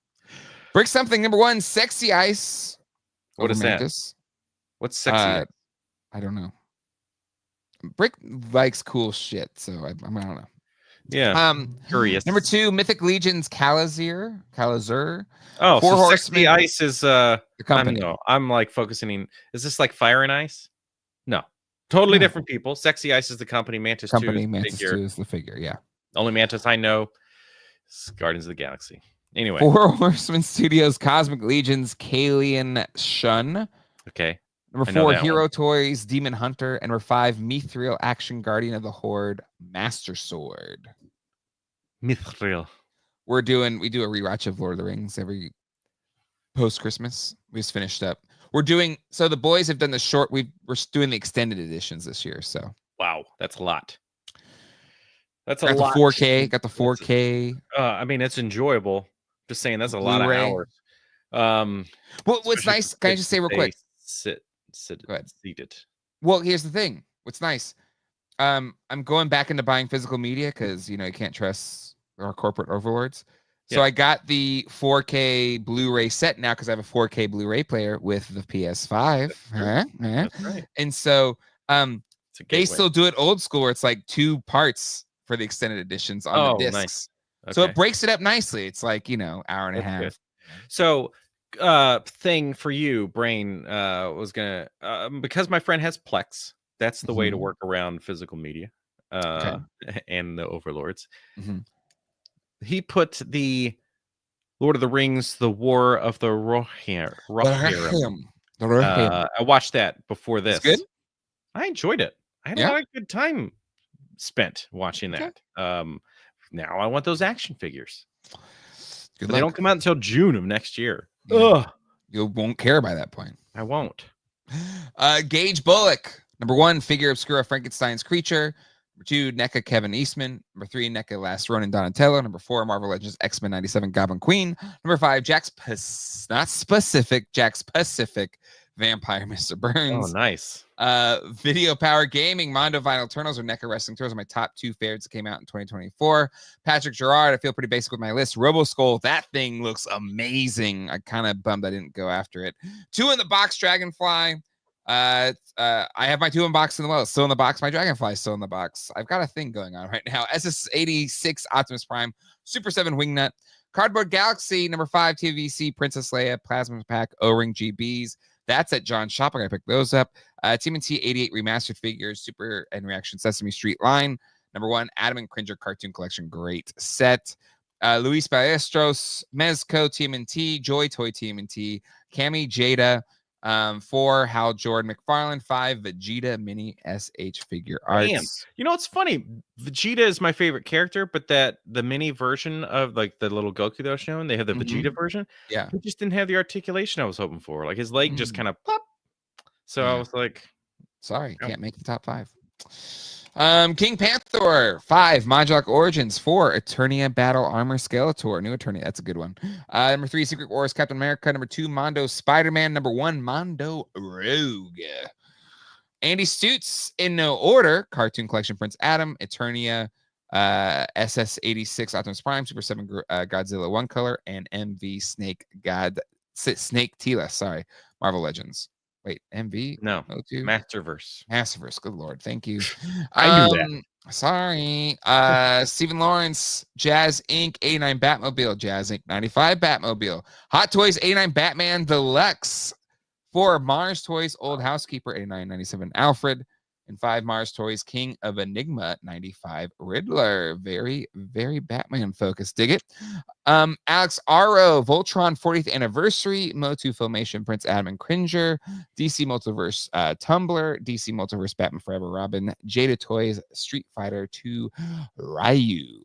Brick Something number 1, Sexy Ice. What is that? What's Sexy Ice? I don't know. Brick likes cool shit, so I don't know. Yeah. Curious. Number 2, Mythic Legion's Calazir. Oh, 4 so Horsemen. Sexy Ice is the company. I'm like focusing. Is this like Fire and Ice? No. Totally different people. Sexy Ice is the company. Mantis 2 is the figure. Yeah. Only Mantis I know is Guardians of the Galaxy. Anyway. 4 Horsemen Studios Cosmic Legion's Kalian Shun. Okay. Number 4, Hero Toys Demon Hunter. And number 5, Mithril Action Guardian of the Horde Master Sword. Mithril. We do a rewatch of Lord of the Rings every post-Christmas. We just finished up. So the boys have done the short. We're doing the extended editions this year. So wow, that's a lot. Got the 4K. I mean, it's enjoyable. Just saying, that's a lot of hours. Well, what's nice? Can I just say real quick? Seated. Well, here's the thing. What's nice? I'm going back into buying physical media because you can't trust our corporate overlords. So I got the 4K Blu-ray set now because I have a 4K Blu-ray player with the PS5. That's right. And so they still do it old school where it's like 2 parts for the extended editions on the discs. Nice. So Okay. it breaks it up nicely. It's like, hour and a That's half. good. So, thing for you, Brain, was gonna because my friend has Plex. That's the way to Mhm. work around physical media, Okay. and the overlords. Mhm. He put the Lord of the Rings: The War of the Rohirrim. I watched that before It's good? this. I enjoyed it. I had a Yeah? lot of good time spent watching Okay. that. Now I want those action figures, Good but they don't luck. come out until June of next year. Yeah. Ugh, You won't care by that point. I won't. Gage Bullock. Number 1, figure obscura Frankenstein's creature. Number 2, NECA Kevin Eastman. Number 3, NECA Last Ronin Donatello. Number 4, Marvel Legends X-Men 97 Goblin Queen. Number 5, Jack's Pacific Vampire Mr. Oh, Burns. nice. Video Power Gaming Mondo Vinyl Turtles or NECA Wrestling Tours are my top 2 favorites that came out in 2024. Patrick Gerard, I feel pretty basic with my list. Robo Skull, that thing looks amazing. I kind of bummed I didn't go after it. 2 in the box Dragonfly. I have my 2 in box in the well, still in the box. My Dragonfly is still in the box. I've got a thing going on right now. SS86 Optimus Prime, Super 7 Wingnut, Cardboard Galaxy number 5 TVC Princess Leia Plasma Pack O-Ring GBs. That's at John's Shop. I gotta pick those up. TMNT 88 remastered figures, Super and Reaction Sesame Street line. Number 1, Adam and Cringer Cartoon Collection, great set. Luis Ballesteros, Mezco TMNT, Joy Toy TMNT, Cami Jada. 4, Hal Jordan McFarlane. 5, Vegeta Mini SH figure Damn. arts. You know what's funny? Vegeta is my favorite character, but the mini version of like the little Goku that was shown, they have the Vegeta version. Yeah. He just didn't have the articulation I was hoping for. Like his leg just kind of pop. So I Yeah. was like, Sorry, Oh. can't make the top 5. King Panther 5, Modulok Origins 4, Eternia Battle Armor Skeletor, new Eternia, that's a good one. Number 3, Secret Wars Captain America. Number 2, Mondo Spider-Man. Number 1, Mondo Rogue. Andy Stutz in no order, Cartoon Collection Prince Adam, Eternia, SS86 Optimus Prime, Super 7 Godzilla One Color, and MV Snake Tila, sorry, Marvel Legends. Wait, MV? no, O2? Masterverse. Good Lord. Thank you. I knew that. Sorry. Stephen Lawrence, Jazz Inc. 89 Batmobile, Jazz Inc. 95 Batmobile, Hot Toys 89 Batman Deluxe, 4 Mars Toys Old Housekeeper 8997 Alfred, and 5 Mars Toys King of Enigma 95 Riddler. Very, very Batman focused. Dig it. Alex Aro, Voltron 40th Anniversary, Motu Filmation Prince Adam and Cringer, DC Multiverse Tumblr, DC Multiverse Batman Forever Robin, Jada Toys Street Fighter 2 Ryu.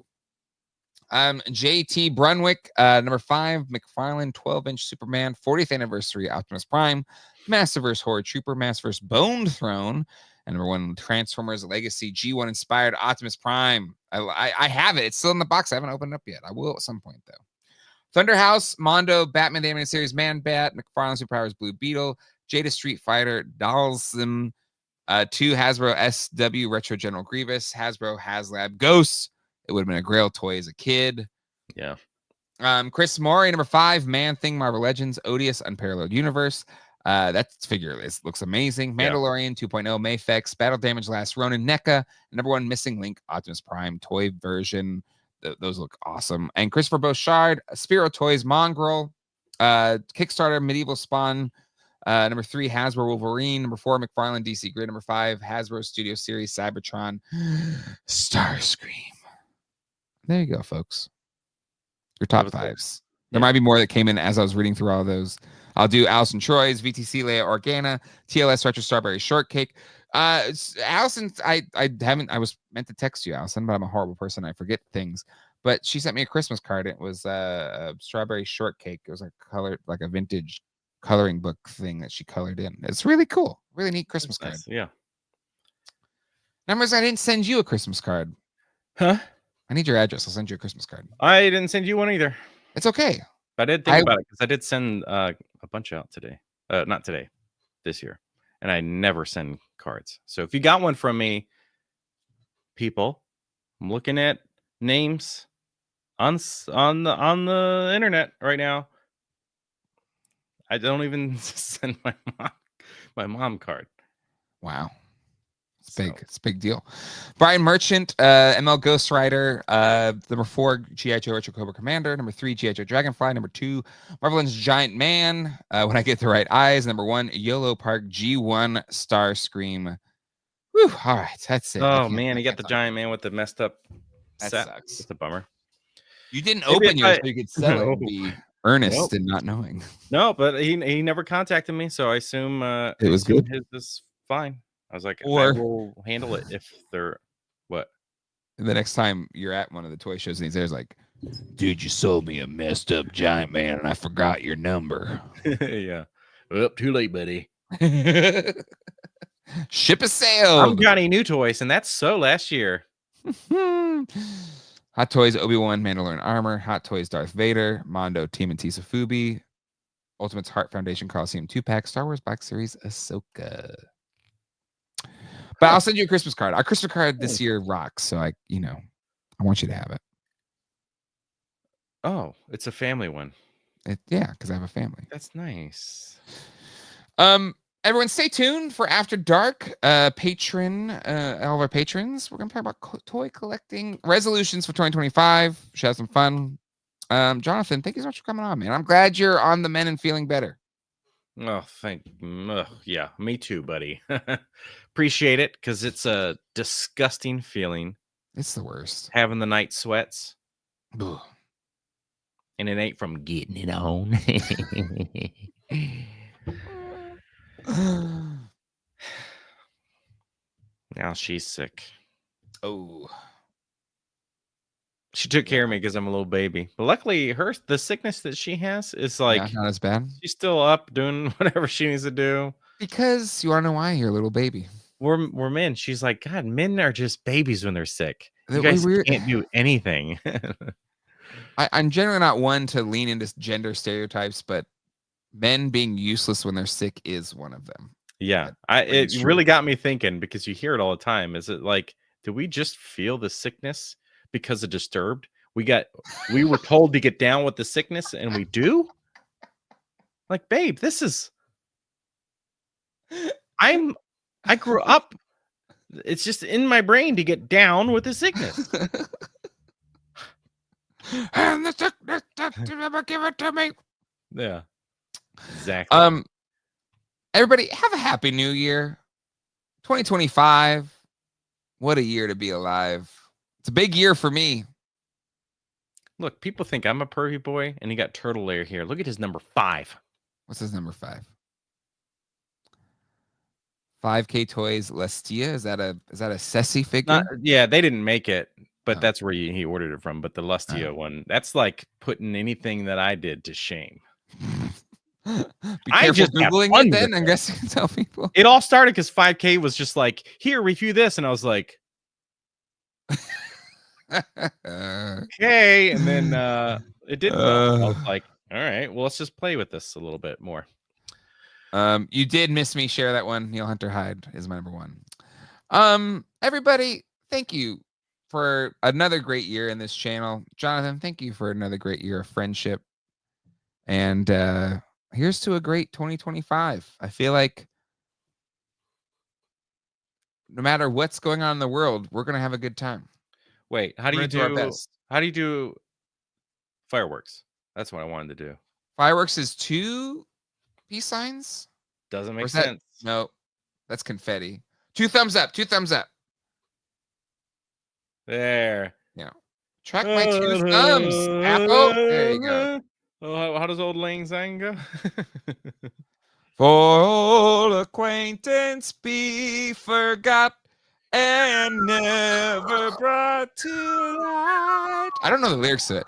JT Brunwick, number 5, McFarlane 12-inch Superman 40th Anniversary Optimus Prime, Massiverse Horde Trooper, Massiverse Bone Throne, and number 1, Transformers Legacy G1 inspired Optimus Prime. I have it. It's still in the box. I haven't opened it up yet. I will at some point, though. Thunderhouse, Mondo, Batman the Animated Series, Man Bat, McFarlane Superpowers Blue Beetle, Jada Street Fighter, Dalsum, 2 Hasbro SW Retro General Grievous, Hasbro HasLab Ghosts. It would have been a Grail toy as a kid. Yeah. Chris Maury, number 5, Man Thing, Marvel Legends, Odious, Unparalleled Universe. That figure looks amazing. Mandalorian 2.0, Mayfex, Battle Damage Last Ronin, NECA, number 1, Missing Link, Optimus Prime toy version. Those look awesome. And Christopher Beauchard, Spiro Toys, Mongrel, Kickstarter, Medieval Spawn. Number 3, Hasbro Wolverine. Number 4, McFarlane DC Grid. Number 5, Hasbro Studio Series, Cybertron, Starscream. There you go, folks. Your top 5s. There might be more that came in as I was reading through all those. I'll do Allison Troy's, VTC Leia Organa, TLS Retro Strawberry Shortcake. Allison, I was meant to text you, Allison, but I'm a horrible person. I forget things. But she sent me a Christmas card. It was a strawberry shortcake. It was like a vintage coloring book thing that she colored in. It's really cool. Really neat Christmas card. Nice. Yeah. Numbers, I didn't send you a Christmas card. Huh? I need your address. I'll send you a Christmas card. I didn't send you one either. It's okay. But I did think about it because I did send a bunch out today. Not today, this year. And I never send cards. So if you got one from me, people, I'm looking at names on the internet right now. I don't even send my mom card. Wow. It's big. It's a big deal. Brian Merchant, ML Ghost Rider, number 4, G.I. Joe Retro Cobra Commander, number 3, G.I. Joe Dragonfly, number 2, Marvel Legends Giant Man, When I Get the Right Eyes, number 1, YOLO Park G1 Starscream. Whew, all right, that's it. Oh man, you got the Giant Man with the messed up that set. Sucks. It's a bummer. You didn't Maybe open yours so you could sell it No. and be earnest Nope. and not knowing. No, but he never contacted me, so I assume It was good. his is fine. I was like, I Or- will handle it if they're what. The next time you're at one of the toy shows and he's there's like, dude, you sold me a messed up Giant Man and I forgot your number. Yeah. Well, too late, buddy. Ship is sailed. I'm Johnny New Toys, and that's so last year. Hot Toys Obi-Wan Mandalorian Armor, Hot Toys Darth Vader, Mondo Team and Tisafubi, Ultimate's Heart Foundation Coliseum 2-pack, Star Wars Black Series Ahsoka. But I'll send you a Christmas card. Our Christmas card this year rocks, so I want you to have it. Oh, it's a family one. Yeah, because I have a family. That's nice. Everyone stay tuned for After Dark. All of our patrons. We're gonna talk about toy collecting resolutions for 2025. Should have some fun. Jonathan, thank you so much for coming on, man. I'm glad you're on the men and feeling better. Oh, yeah, me too, buddy. Appreciate it, because it's a disgusting feeling. It's the worst. Having the night sweats. Ugh. And it ain't from getting it on. Now she's sick. Oh. She took care of me because I'm a little baby. But luckily, the sickness that she has is like Not as bad. she's still up doing whatever she needs to do. Because you want to know why you're a little baby. We're men. She's like, God, men are just babies when they're sick. You That guys weird- can't do anything. I'm generally not one to lean into gender stereotypes, but men being useless when they're sick is one of them. Yeah, It's it true. really got me thinking, because you hear it all the time. Is it like, do we just feel the sickness because of Disturbed? We were told to get down with the sickness, and we do. Like, babe, this is. I grew up. It's just in my brain to get down with the sickness. And the sickness that you never give it to me. Yeah, exactly. Everybody have a happy new year. 2025. What a year to be alive. It's a big year for me. Look, people think I'm a pervy boy, and he got turtle layer here. Look at his number 5. What's his number 5? 5K Toys Lestia. Is that a Ceci figure? Yeah, they didn't make it, but Oh. that's where he ordered it from. But the Lustia one, that's like putting anything that I did to shame. Be I careful just have Googling fun it then. with I guess you can tell people. It all started because 5K was just like, here, review this. And I was like, okay. And then it didn't. I was like, all right, well, let's just play with this a little bit more. You did miss me share that one. Neil Hunter Hyde is my number 1. Everybody, thank you for another great year in this channel. Jonathan, thank you for another great year of friendship. And here's to a great 2025. I feel like no matter what's going on in the world, we're gonna have a good time. Wait, how do We're you gonna do our best. How do you do fireworks? That's what I wanted to do. Fireworks is 2 peace signs. Doesn't Or make is that- sense. No, that's confetti. 2 thumbs up. 2 thumbs up. There. Track my 2 thumbs. Apple. There you go. Oh, how does Old Lang Syne go? For old acquaintance be forgot and never brought to light. I don't know the lyrics to it.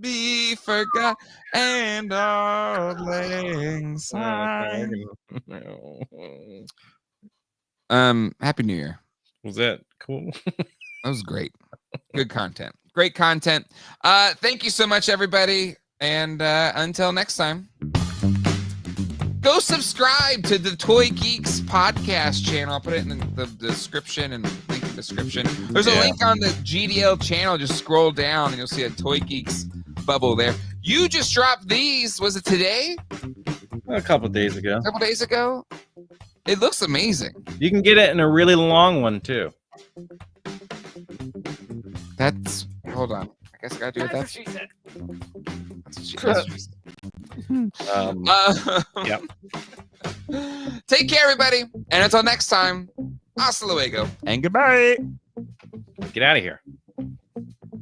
Be forgot and Auld Lang Syne. Happy New Year. Was that cool? That was great. Good content. Great content. Thank you so much, everybody. And until next time, go subscribe to the Toy Geeks podcast channel. I'll put it in the description and link in the description. There's a link on the GDL channel. Just scroll down and you'll see a Toy Geeks bubble there. You just dropped these. Was it today? A couple days ago. A couple days ago? It looks amazing. You can get it in a really long one too. That's hold on. I guess I gotta do it. That's what she said. That's what she said. Yep. Take care, everybody, and until next time, hasta luego and goodbye. Get out of here.